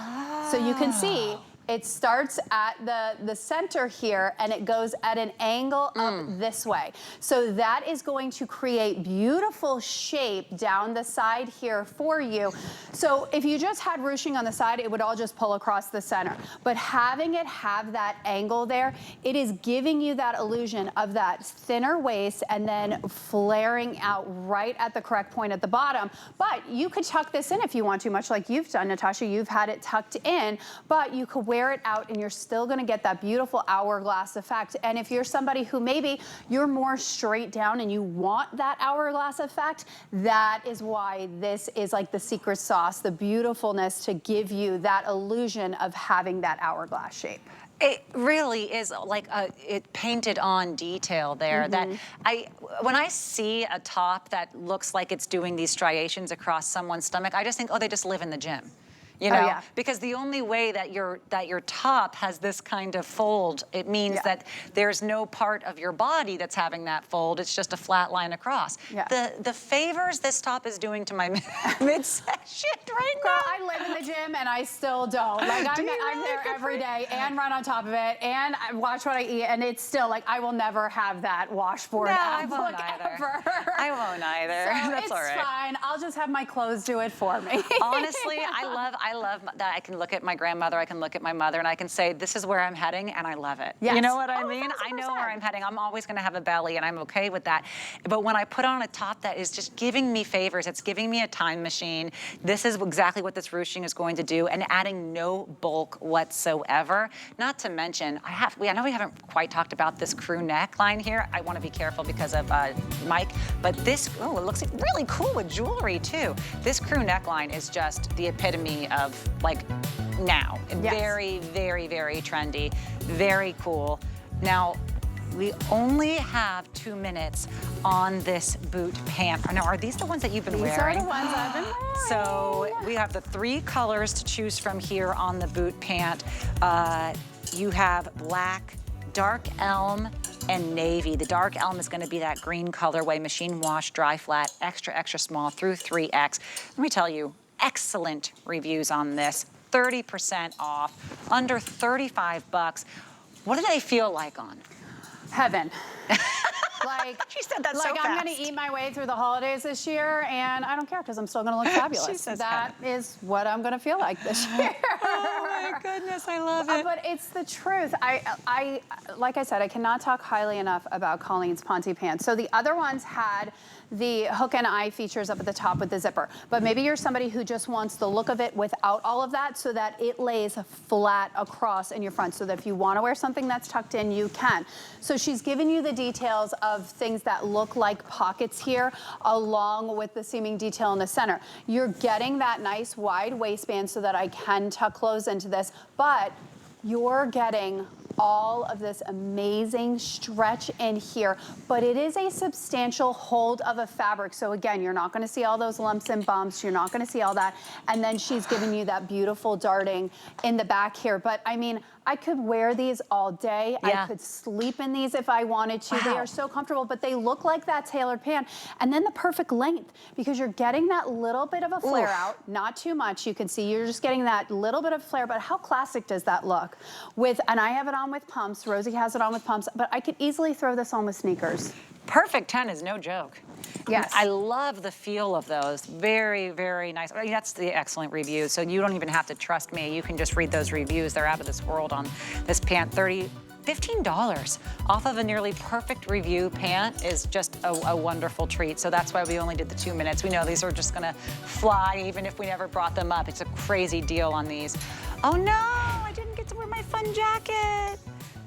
[SPEAKER 2] So you can see it starts at the center here and it goes at an angle up this way. So that is going to create beautiful shape down the side here for you. So if you just had ruching on the side, it would all just pull across the center. But having it have that angle there, it is giving you that illusion of that thinner waist and then flaring out right at the correct point at the bottom. But you could tuck this in if you want to, much like you've done, Natasha. You've had it tucked in, but you could wear it out and you're still gonna get that beautiful hourglass effect. And if you're somebody who maybe you're more straight down and you want that hourglass effect, that is why this is like the secret sauce, the beautifulness to give you that illusion of having that hourglass shape.
[SPEAKER 1] It really is like it painted on detail there that when I see a top that looks like it's doing these striations across someone's stomach, I just think, oh, they just live in the gym. Because the only way that your top has this kind of fold, it means that there's no part of your body that's having that fold. It's just a flat line across. The favors this top is doing to my midsection right now.
[SPEAKER 2] Girl, I live in the gym and I still don't. Like I'm there every day and run on top of it and I watch what I eat, and it's still like I will never have that washboard ab look ever.
[SPEAKER 1] I won't either.
[SPEAKER 2] So
[SPEAKER 1] That's all right.
[SPEAKER 2] It's fine. I'll just have my clothes do it for me.
[SPEAKER 1] Honestly, I love that I can look at my grandmother, I can look at my mother, and I can say, this is where I'm heading, and I love it.
[SPEAKER 2] Yes.
[SPEAKER 1] You know what I mean?
[SPEAKER 2] 100%.
[SPEAKER 1] I know where I'm heading. I'm always gonna have a belly, and I'm okay with that. But when I put on a top that is just giving me favors, it's giving me a time machine, this is exactly what this ruching is going to do, and adding no bulk whatsoever. Not to mention, I know we haven't quite talked about this crew neckline here. I wanna be careful because of Mike, but this, it looks really cool with jewelry too. This crew neckline is just the epitome of like now.
[SPEAKER 2] Yes.
[SPEAKER 1] Very, very, very trendy, very cool. Now, we only have 2 minutes on this boot pant. Now, are these the ones that you've been wearing?
[SPEAKER 2] These are the ones I've been wearing.
[SPEAKER 1] So we have the 3 colors to choose from here on the boot pant. You have black, dark elm, and navy. The dark elm is gonna be that green colorway, machine wash, dry flat, extra, extra small through 3X. Let me tell you, excellent reviews on this. 30% off, under 35 bucks. What do they feel like on?
[SPEAKER 2] Heaven. Like,
[SPEAKER 1] she said that so
[SPEAKER 2] like
[SPEAKER 1] fast.
[SPEAKER 2] I'm gonna eat my way through the holidays this year, and I don't care because I'm still gonna look fabulous.
[SPEAKER 1] She says
[SPEAKER 2] that is what I'm gonna feel like this year.
[SPEAKER 1] Oh my goodness, I love it.
[SPEAKER 2] But it's the truth. I like I said, I cannot talk highly enough about Colleen's Ponte pants. So the other ones had the hook and eye features up at the top with the zipper. But maybe you're somebody who just wants the look of it without all of that, so that it lays flat across in your front, so that if you want to wear something that's tucked in, you can. So she's given you the details of things that look like pockets here, along with the seaming detail in the center. You're getting that nice wide waistband so that I can tuck clothes into this, but you're getting all of this amazing stretch in here, but it is a substantial hold of a fabric. So again, you're not gonna see all those lumps and bumps, you're not gonna see all that. And then she's giving you that beautiful darting in the back here. But I mean, I could wear these all day.
[SPEAKER 1] Yeah.
[SPEAKER 2] I could sleep in these if I wanted to.
[SPEAKER 1] Wow.
[SPEAKER 2] They are so comfortable, but they look like that tailored pant. And then the perfect length, because you're getting that little bit of a flare out, not too much. You can see you're just getting that little bit of flare, but how classic does that look? And I have it on with pumps. Rosie has it on with pumps, but I could easily throw this on with sneakers.
[SPEAKER 1] Perfect 10 is no joke.
[SPEAKER 2] Yes.
[SPEAKER 1] I love the feel of those. Very, very nice. I mean, that's the excellent review. So you don't even have to trust me. You can just read those reviews. They're out of this world on this pant. $15 off of a nearly perfect review pant is just a wonderful treat. So that's why we only did the 2 minutes. We know these are just gonna fly even if we never brought them up. It's a crazy deal on these. Oh no, I didn't get to wear my fun jacket.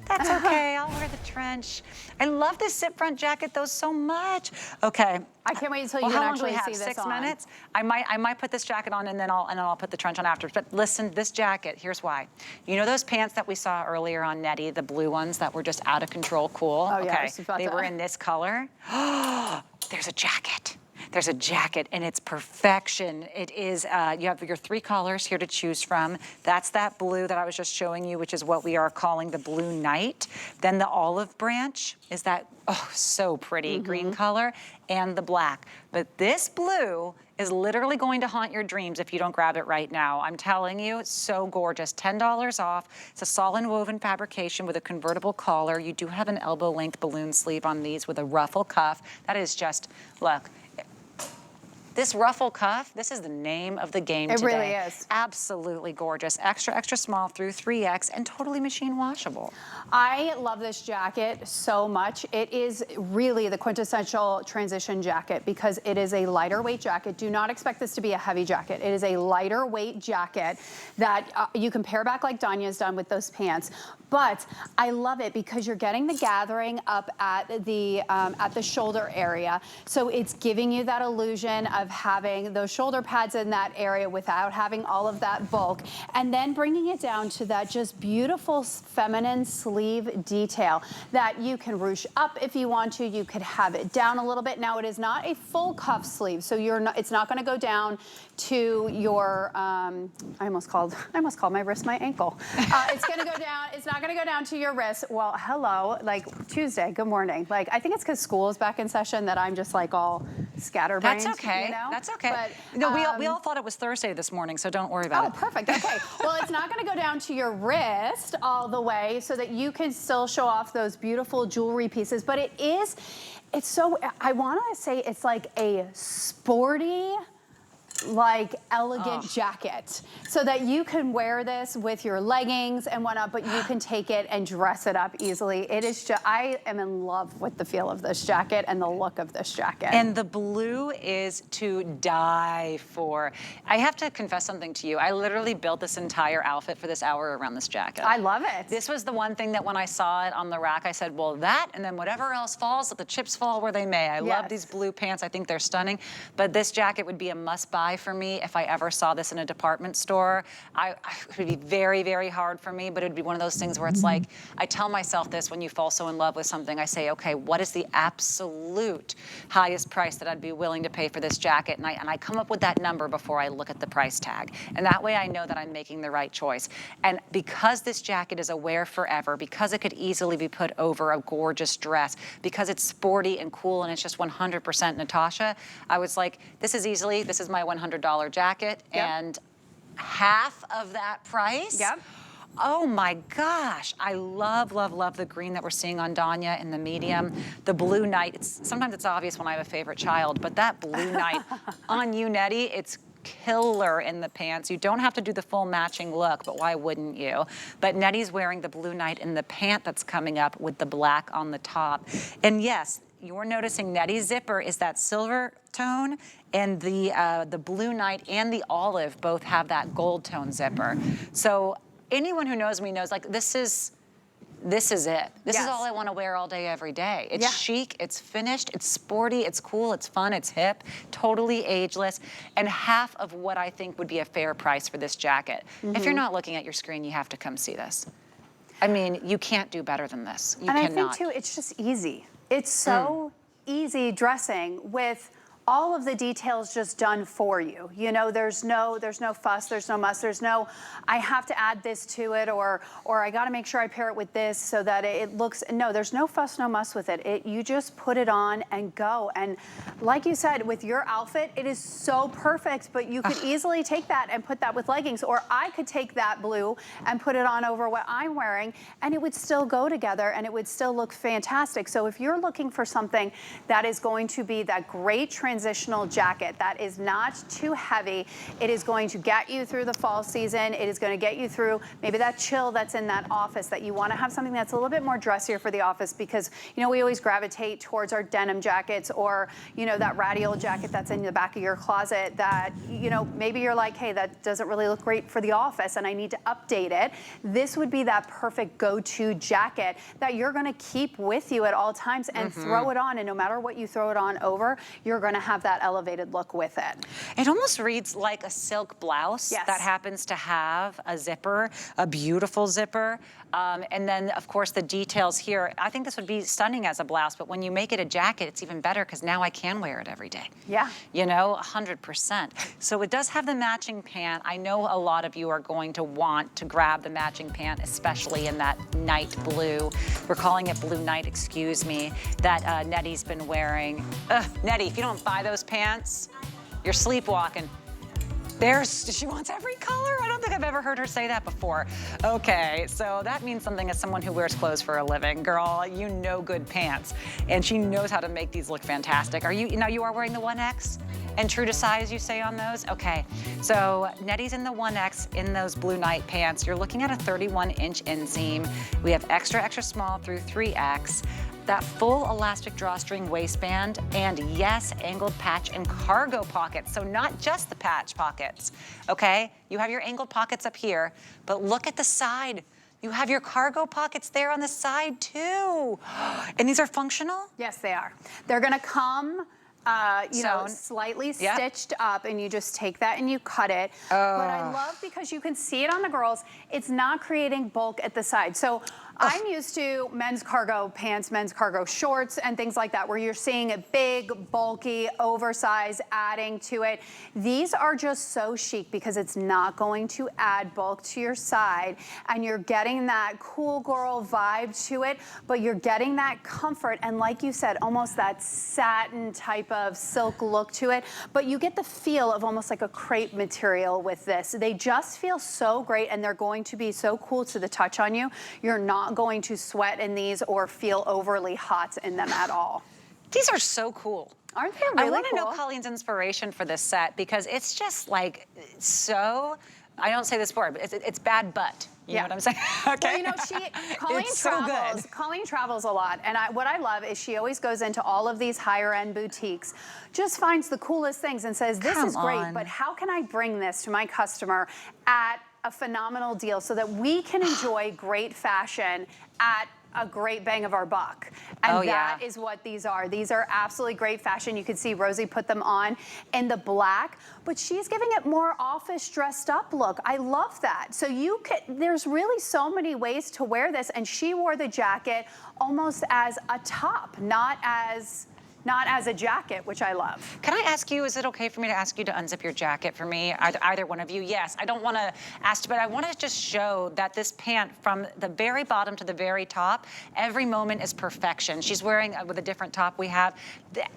[SPEAKER 1] That's okay, I'll wear the trench. I love this zip front jacket though so much. Okay.
[SPEAKER 2] I can't wait until
[SPEAKER 1] Well,
[SPEAKER 2] you can
[SPEAKER 1] how long do we
[SPEAKER 2] actually
[SPEAKER 1] have?
[SPEAKER 2] see this
[SPEAKER 1] 6
[SPEAKER 2] on.
[SPEAKER 1] minutes? I might put this jacket on and then I'll put the trench on after. But listen, this jacket, here's why. You know those pants that we saw earlier on Nettie, the blue ones that were just out of control cool?
[SPEAKER 2] Oh, yeah, I
[SPEAKER 1] okay.
[SPEAKER 2] was about
[SPEAKER 1] They
[SPEAKER 2] to-
[SPEAKER 1] were in this color. There's a jacket. There's a jacket and it's perfection. It is, you have your 3 colors here to choose from. That's that blue that I was just showing you, which is what we are calling the Blue Night. Then the olive branch is that, oh, so pretty green color, and the black. But this blue is literally going to haunt your dreams if you don't grab it right now. I'm telling you, it's so gorgeous. $10 off. It's a solid woven fabrication with a convertible collar. You do have an elbow length balloon sleeve on these with a ruffle cuff. That is just, look. This ruffle cuff, this is the name of the game today.
[SPEAKER 2] It really is.
[SPEAKER 1] Absolutely gorgeous. Extra, extra small through 3X and totally machine washable.
[SPEAKER 2] I love this jacket so much. It is really the quintessential transition jacket because it is a lighter weight jacket. Do not expect this to be a heavy jacket. It is a lighter weight jacket that you can pair back like Danya's done with those pants. But I love it because you're getting the gathering up at the shoulder area. So it's giving you that illusion of having those shoulder pads in that area without having all of that bulk. And then bringing it down to that just beautiful feminine sleeve detail that you can ruche up if you want to. You could have it down a little bit. Now it is not a full cuff sleeve, so it's not gonna go down to your, I almost called my wrist my ankle. It's gonna go down, it's not gonna go down to your wrist. Well, hello, like Tuesday, good morning. Like, I think it's because school is back in session that I'm just like all scatterbrained.
[SPEAKER 1] That's okay,
[SPEAKER 2] you know?
[SPEAKER 1] that's okay.
[SPEAKER 2] But,
[SPEAKER 1] No, we all thought it was Thursday this morning, so don't worry about it.
[SPEAKER 2] Oh, perfect, okay. Well, it's not gonna go down to your wrist all the way so that you can still show off those beautiful jewelry pieces, but it's so, I wanna say it's like a sporty, like elegant jacket so that you can wear this with your leggings and whatnot, but you can take it and dress it up easily. It is just, I am in love with the feel of this jacket and the look of this jacket.
[SPEAKER 1] And the blue is to die for. I have to confess something to you. I literally built this entire outfit for this hour around this jacket.
[SPEAKER 2] I love it.
[SPEAKER 1] This was the one thing that when I saw it on the rack, I said, well, that and then whatever else falls, let the chips fall where they may. I love these blue pants. I think they're stunning. But this jacket would be a must buy buy for me if I ever saw this in a department store. It would be very, very hard for me, but it would be one of those things where it's like, I tell myself this when you fall so in love with something, I say, okay, what is the absolute highest price that I'd be willing to pay for this jacket? And I come up with that number before I look at the price tag. And that way I know that I'm making the right choice. And because this jacket is a wear forever, because it could easily be put over a gorgeous dress, because it's sporty and cool and it's just 100% Natasha, I was like, this is my $100 jacket, and half of that price?
[SPEAKER 2] Yep.
[SPEAKER 1] Oh my gosh, I love, love, love the green that we're seeing on Danya in the medium. The blue night, sometimes it's obvious when I have a favorite child, but that blue night on you, Nettie, it's killer in the pants. You don't have to do the full matching look, but why wouldn't you? But Nettie's wearing the blue night in the pant that's coming up with the black on the top. And yes, you're noticing Nettie's zipper is that silver tone, and the blue night and the olive both have that gold tone zipper. So anyone who knows me knows, like, this is it. This is all I want to wear all day, every day. It's chic, it's finished, it's sporty, it's cool, it's fun, it's hip, totally ageless, and half of what I think would be a fair price for this jacket. If you're not looking at your screen, you have to come see this. I mean, you can't do better than this. You cannot.
[SPEAKER 2] I think too, it's just easy. It's so easy dressing with all of the details just done for you. You know, there's no fuss, there's no muss, there's no, I have to add this to it, or I gotta make sure I pair it with this so that it looks, no, there's no fuss, no muss with it. You just put it on and go. And like you said, with your outfit, it is so perfect, but you could easily take that and put that with leggings, or I could take that blue and put it on over what I'm wearing, and it would still go together and it would still look fantastic. So if you're looking for something that is going to be that great transitional jacket that is not too heavy, it is going to get you through the fall season, it is going to get you through maybe that chill that's in that office, that you want to have something that's a little bit more dressier for the office, because, you know, we always gravitate towards our denim jackets, or, you know, that ratty old jacket that's in the back of your closet that, you know, maybe you're like, hey, that doesn't really look great for the office and I need to update it. This would be that perfect go-to jacket that you're going to keep with you at all times and throw it on, and no matter what you throw it on over, you're going to have that elevated look with it.
[SPEAKER 1] It almost reads like a silk blouse that happens to have a zipper, a beautiful zipper. And then, of course, the details here. I think this would be stunning as a blouse, but when you make it a jacket, it's even better because now I can wear it every day.
[SPEAKER 2] Yeah.
[SPEAKER 1] You know, 100%. So it does have the matching pant. I know a lot of you are going to want to grab the matching pant, especially in that night blue. We're calling it blue night, excuse me, that Nettie's been wearing. Nettie, if you don't buy those pants, you're sleepwalking. She wants every color? I don't think I've ever heard her say that before. Okay, so that means something as someone who wears clothes for a living. Girl, you know good pants. And she knows how to make these look fantastic. You are wearing the 1X? And true to size, you say on those? Okay, so Nettie's in the 1X in those blue night pants. You're looking at a 31-inch inseam. We have extra, extra small through 3X. That full elastic drawstring waistband, and yes, angled patch and cargo pockets. So not just the patch pockets, okay? You have your angled pockets up here, but look at the side. You have your cargo pockets there on the side too. And these are functional?
[SPEAKER 2] Yes, they are. They're gonna come you know, slightly stitched up, and you just take that and you cut it. But I love, because you can see it on the girls, it's not creating bulk at the side. So I'm used to men's cargo pants, men's cargo shorts, and things like that, where you're seeing a big, bulky, oversized adding to it. These are just so chic because it's not going to add bulk to your side, and you're getting that cool girl vibe to it, but you're getting that comfort, and like you said, almost that satin type of silk look to it, but you get the feel of almost like a crepe material with this. They just feel so great, and they're going to be so cool to the touch on you. You're not going to sweat in these or feel overly hot in them at all.
[SPEAKER 1] These are so cool.
[SPEAKER 2] Aren't they really
[SPEAKER 1] I want to
[SPEAKER 2] cool?
[SPEAKER 1] know Colleen's inspiration for this set, because it's just like so, I don't say this word, but it's bad butt. You know what I'm saying? Okay.
[SPEAKER 2] Well, you know, Colleen travels a lot, and what I love is she always goes into all of these higher end boutiques, just finds the coolest things and says, this is great, but how can I bring this to my customer at a phenomenal deal so that we can enjoy great fashion at a great bang of our buck. And that is what these are. These are absolutely great fashion. You can see Rosie put them on in the black, but she's giving it more office dressed up look. I love that. So you can, there's really so many ways to wear this, and she wore the jacket almost as a top, not as a jacket, which I love.
[SPEAKER 1] Can I ask you, is it okay for me to ask you to unzip your jacket for me? Either one of you? Yes, I don't want to ask, but I want to just show that this pant from the very bottom to the very top, every moment is perfection. She's wearing, with a different top we have,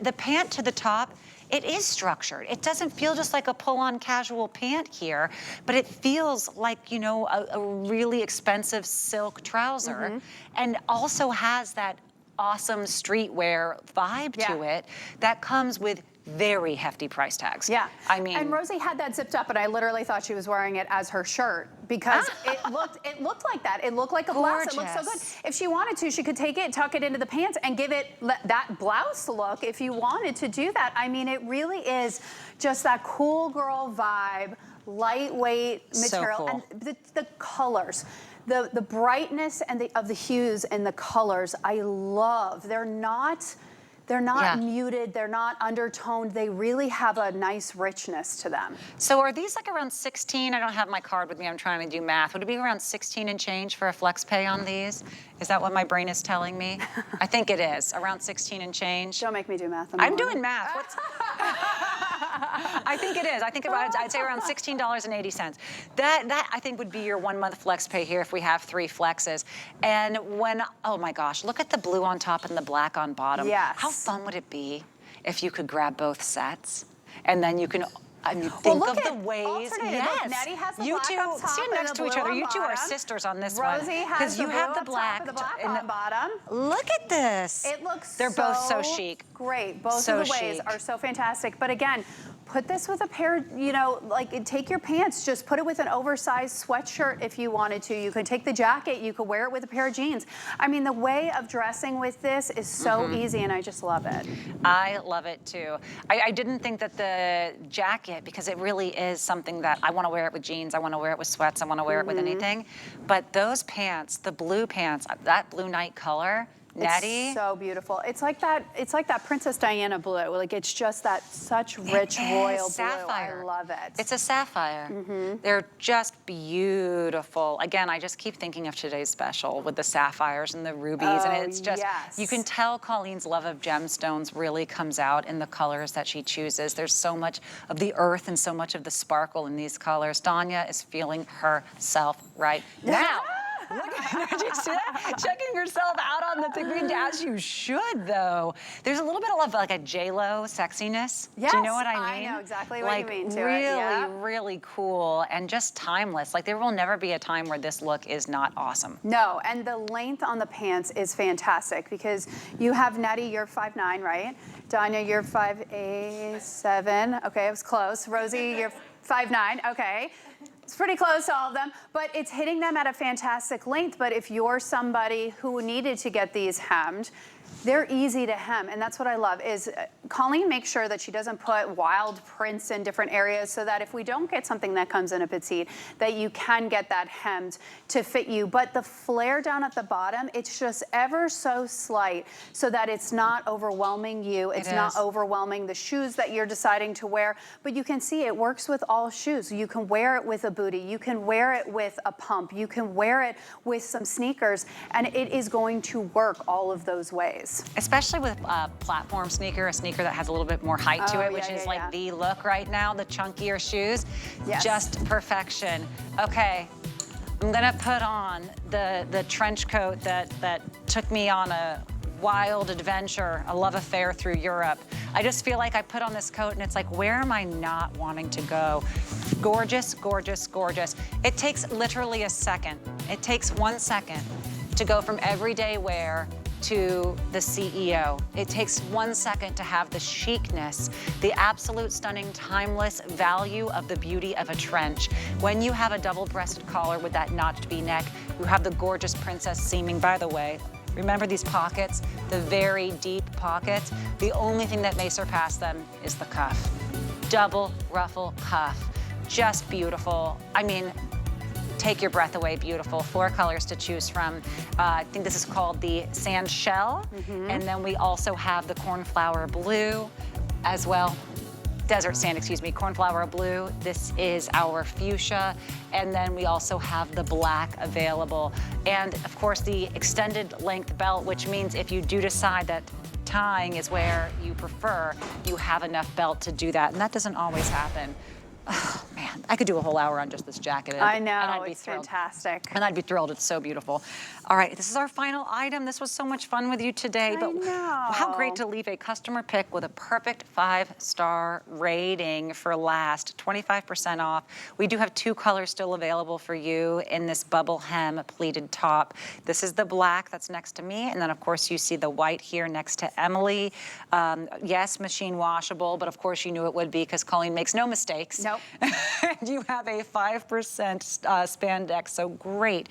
[SPEAKER 1] the pant to the top, it is structured. It doesn't feel just like a pull-on casual pant here, but it feels like, you know, a really expensive silk trouser, and also has that awesome streetwear vibe to it that comes with very hefty price tags.
[SPEAKER 2] Yeah,
[SPEAKER 1] I mean,
[SPEAKER 2] and Rosie had that zipped up, and I literally thought she was wearing it as her shirt because it looked like that. It looked like a blouse. It looked so good. If she wanted to, she could take it, tuck it into the pants, and give it that blouse look. If you wanted to do that, I mean, it really is just that cool girl vibe, lightweight material,
[SPEAKER 1] so cool.
[SPEAKER 2] And the colors. The brightness and of the hues and the colors, I love. They're not muted, they're not undertoned. They really have a nice richness to them.
[SPEAKER 1] So are these like around 16? I don't have my card with me, I'm trying to do math. Would it be around 16 and change for a flex pay on these? Is that what my brain is telling me? I think it is, around 16 and change.
[SPEAKER 2] Don't make me do math.
[SPEAKER 1] I'm doing math. What's... I think it is. I think I'd say around $16.80. That I think would be your 1 month flex pay here if we have 3 flexes. And when, oh my gosh, look at the blue on top and the black on bottom.
[SPEAKER 2] Yes.
[SPEAKER 1] How fun would it be if you could grab both sets and then you can, I mean, think of the ways. Yes.
[SPEAKER 2] Look, Nettie has the
[SPEAKER 1] you
[SPEAKER 2] black
[SPEAKER 1] two
[SPEAKER 2] up top
[SPEAKER 1] stand next to each other. You two are
[SPEAKER 2] bottom.
[SPEAKER 1] sisters on this
[SPEAKER 2] Rosie
[SPEAKER 1] one.
[SPEAKER 2] has
[SPEAKER 1] you have the black
[SPEAKER 2] and the black on bottom.
[SPEAKER 1] Look at this.
[SPEAKER 2] It looks
[SPEAKER 1] They're both so chic.
[SPEAKER 2] Great. Both
[SPEAKER 1] So
[SPEAKER 2] of the ways
[SPEAKER 1] chic.
[SPEAKER 2] are so fantastic. But again, put this with a pair, you know, like take your pants, just put it with an oversized sweatshirt if you wanted to. You could take the jacket, you could wear it with a pair of jeans. I mean, the way of dressing with this is so easy, and I just love it.
[SPEAKER 1] I love it too. I didn't think that the jacket, because it really is something that I want to wear it with jeans, I want to wear it with sweats, I want to wear it with anything. But those pants, the blue pants, that blue night color, Nettie.
[SPEAKER 2] It's so beautiful. It's like that Princess Diana blue. Like it's just that such rich royal
[SPEAKER 1] sapphire.
[SPEAKER 2] blue. I love it.
[SPEAKER 1] It's a sapphire. They're just beautiful. Again, I just keep thinking of today's special with the sapphires and the rubies, and it's just, you can tell Colleen's love of gemstones really comes out in the colors that she chooses. There's so much of the earth and so much of the sparkle in these colors. Danya is feeling herself right now. Look at her, did you see that? Checking herself out on the thing, as you should, though. There's a little bit of like a J-Lo sexiness.
[SPEAKER 2] Yes,
[SPEAKER 1] do you know what I mean?
[SPEAKER 2] I know exactly what you mean to
[SPEAKER 1] really,
[SPEAKER 2] it.
[SPEAKER 1] really cool and just timeless. Like there will never be a time where this look is not awesome.
[SPEAKER 2] No, and the length on the pants is fantastic because you have Nettie, you're 5'9", right? Danya, you're 5'7". Okay, it was close. Rosie, you're 5'9". Okay. It's pretty close to all of them, but it's hitting them at a fantastic length. But if you're somebody who needed to get these hemmed, they're easy to hem, and that's what I love is Colleen makes sure that she doesn't put wild prints in different areas so that if we don't get something that comes in a petite, that you can get that hemmed to fit you. But the flare down at the bottom, it's just ever so slight so that it's not overwhelming you. It's not overwhelming the shoes that you're deciding to wear, but you can see it works with all shoes. You can wear it with a bootie, you can wear it with a pump, you can wear it with some sneakers, and it is going to work all of those ways.
[SPEAKER 1] Especially with a platform sneaker, a sneaker that has a little bit more height to it, which is like the look right now, the chunkier shoes. Just perfection. Okay, I'm gonna put on the trench coat that took me on a wild adventure, a love affair through Europe. I just feel like I put on this coat and it's like, where am I not wanting to go? Gorgeous, gorgeous, gorgeous. It takes literally a second. It takes 1 second to go from everyday wear to the CEO. It takes 1 second to have the chicness, the absolute stunning, timeless value of the beauty of a trench. When you have a double-breasted collar with that notched V-neck, you have the gorgeous princess seaming. By the way, remember these pockets, the very deep pockets? The only thing that may surpass them is the cuff. Double ruffle cuff, just beautiful. I mean, take your breath away, beautiful. 4 colors to choose from. I think this is called the sand shell. And then we also have the cornflower blue as well. Desert sand, excuse me, cornflower blue. This is our fuchsia. And then we also have the black available. And of course the extended length belt, which means if you do decide that tying is where you prefer, you have enough belt to do that. And that doesn't always happen. Oh, man, I could do a whole hour on just this jacket.
[SPEAKER 2] I know,
[SPEAKER 1] and I'd be
[SPEAKER 2] it's
[SPEAKER 1] thrilled.
[SPEAKER 2] fantastic.
[SPEAKER 1] And I'd be thrilled, it's so beautiful. All right, this is our final item. This was so much fun with you today, but how great to leave a customer pick with a perfect 5-star rating for last, 25% off. We do have 2 colors still available for you in this bubble hem pleated top. This is the black that's next to me, and then of course you see the white here next to Emily. Yes, machine washable, but of course you knew it would be because Colleen makes no mistakes.
[SPEAKER 2] Nope.
[SPEAKER 1] And you have a 5% spandex, so great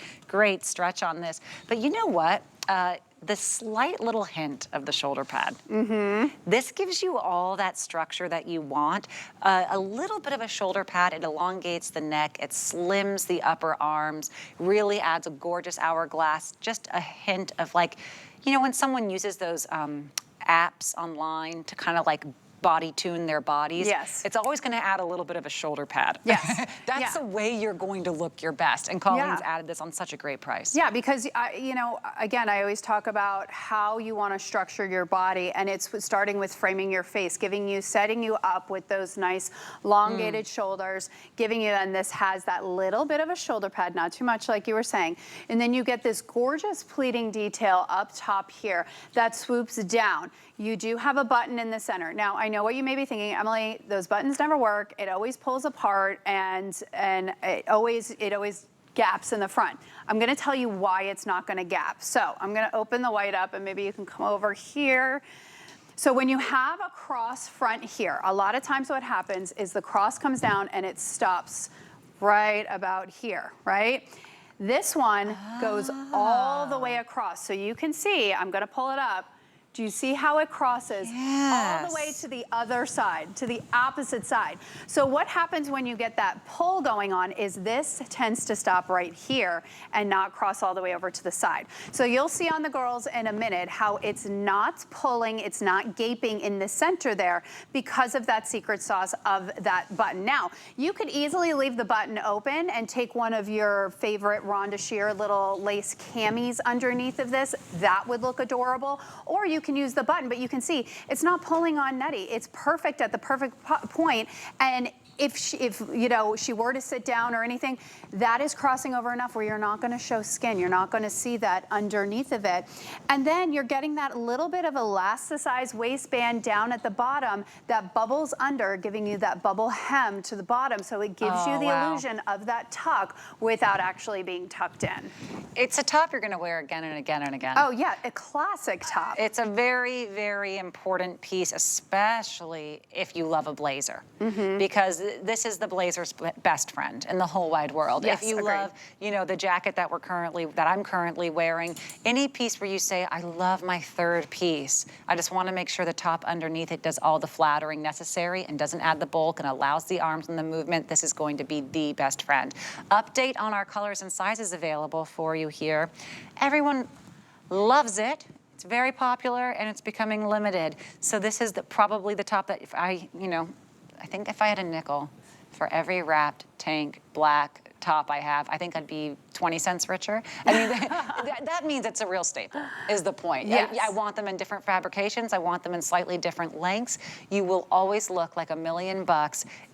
[SPEAKER 1] stretch on this. But you know what? The slight little hint of the shoulder pad. This gives you all that structure that you want. A little bit of a shoulder pad, it elongates the neck, it slims the upper arms, really adds a gorgeous hourglass, just a hint of like, you know, when someone uses those apps online to kind of like body tune their bodies.
[SPEAKER 2] Yes.
[SPEAKER 1] It's always going to add a little bit of a shoulder pad.
[SPEAKER 2] Yes.
[SPEAKER 1] That's the way you're going to look your best. And Colleen's added this on such a great price.
[SPEAKER 2] Yeah, because, you know, again, I always talk about how you want to structure your body, and it's starting with framing your face, setting you up with those nice elongated shoulders, giving you, and this has that little bit of a shoulder pad, not too much like you were saying. And then you get this gorgeous pleating detail up top here that swoops down. You do have a button in the center. Now, I know what you may be thinking, Emily, those buttons never work. It always pulls apart and it always gaps in the front. I'm gonna tell you why it's not gonna gap. So I'm gonna open the white up and maybe you can come over here. So when you have a cross front here, a lot of times what happens is the cross comes down and it stops right about here, right? This one goes all the way across. So you can see, I'm gonna pull it up. Do you see how it crosses all the way to the other side, to the opposite side? So what happens when you get that pull going on is this tends to stop right here and not cross all the way over to the side. So you'll see on the girls in a minute how it's not pulling, it's not gaping in the center there because of that secret sauce of that button. Now, you could easily leave the button open and take one of your favorite Rhonda Shear little lace camis underneath of this. That would look adorable. Or you can use the button, but you can see it's not pulling on nutty. It's perfect at the perfect point. And if you know, she were to sit down or anything, that is crossing over enough where you're not going to show skin. You're not going to see that underneath of it. And then you're getting that little bit of elasticized waistband down at the bottom that bubbles under, giving you that bubble hem to the bottom. So it gives you the illusion of that tuck without actually being tucked in.
[SPEAKER 1] It's a top you're going to wear again and again and again.
[SPEAKER 2] Oh yeah, a classic top.
[SPEAKER 1] It's a very, very important piece, especially if you love a blazer, because this is the blazer's best friend in the whole wide world.
[SPEAKER 2] Yes,
[SPEAKER 1] if you love, you know, the jacket that I'm currently wearing, any piece where you say, I love my third piece, I just want to make sure the top underneath it does all the flattering necessary and doesn't add the bulk and allows the arms and the movement, this is going to be the best friend. Update on our colors and sizes available for you here. Everyone loves it. It's very popular and it's becoming limited. So this is probably the top that if I think if I had a nickel for every wrapped tank black top I have, I think I'd be 20 cents richer. I mean, that means it's a real staple, is the point.
[SPEAKER 2] Yes.
[SPEAKER 1] I want them in different fabrications. I want them in slightly different lengths. You will always look like $1 million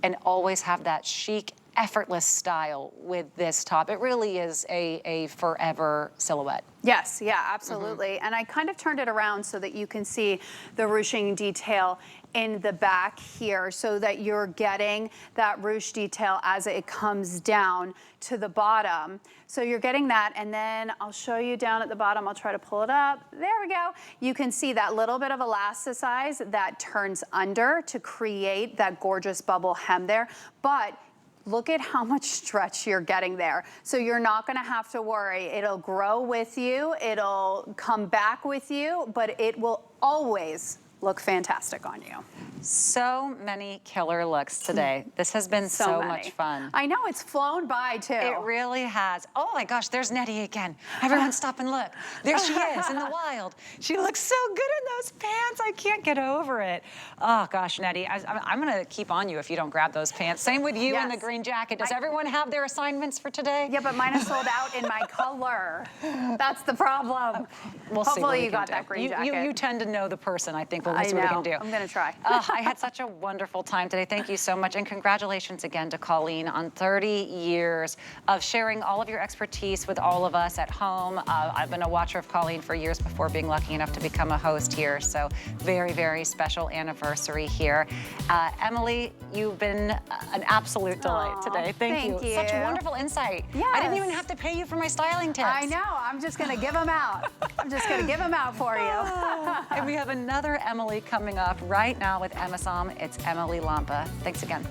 [SPEAKER 1] and always have that chic, effortless style with this top. It really is a forever silhouette.
[SPEAKER 2] Yes, yeah, absolutely. And I kind of turned it around so that you can see the ruching detail in the back here so that you're getting that ruche detail as it comes down to the bottom. So you're getting that, and then I'll show you down at the bottom. I'll try to pull it up. There we go. You can see that little bit of elasticize that turns under to create that gorgeous bubble hem there. But look at how much stretch you're getting there. So you're not gonna have to worry. It'll grow with you, it'll come back with you, but it will always look fantastic on you.
[SPEAKER 1] So many killer looks today. This has been so
[SPEAKER 2] many.
[SPEAKER 1] much fun.
[SPEAKER 2] I know, it's flown by too.
[SPEAKER 1] It really has. Oh my gosh, there's Nettie again. Everyone stop and look. There she is in the wild. She looks so good in those pants. I can't get over it. Oh gosh, Nettie, I'm gonna keep on you if you don't grab those pants. Same with you in the green jacket. Does everyone have their assignments for today?
[SPEAKER 2] Yeah, but mine is sold out in my color. That's the problem.
[SPEAKER 1] We'll see what
[SPEAKER 2] Hopefully
[SPEAKER 1] we
[SPEAKER 2] you
[SPEAKER 1] can
[SPEAKER 2] got
[SPEAKER 1] do.
[SPEAKER 2] that green jacket.
[SPEAKER 1] You tend to know the person, I think. We'll see what we can do.
[SPEAKER 2] I'm gonna try.
[SPEAKER 1] I had such a wonderful time today. Thank you so much. And congratulations again to Colleen on 30 years of sharing all of your expertise with all of us at home. I've been a watcher of Colleen for years before being lucky enough to become a host here. So very, very special anniversary here. Emily, you've been an absolute delight today. Thank you. Such wonderful insight.
[SPEAKER 2] Yes.
[SPEAKER 1] I didn't even have to pay you for my styling tips.
[SPEAKER 2] I know. I'm just going to give them out. I'm just going to give them out for you.
[SPEAKER 1] And we have another Emily coming up right now with Amazon. It's Emily Lampa. Thanks again.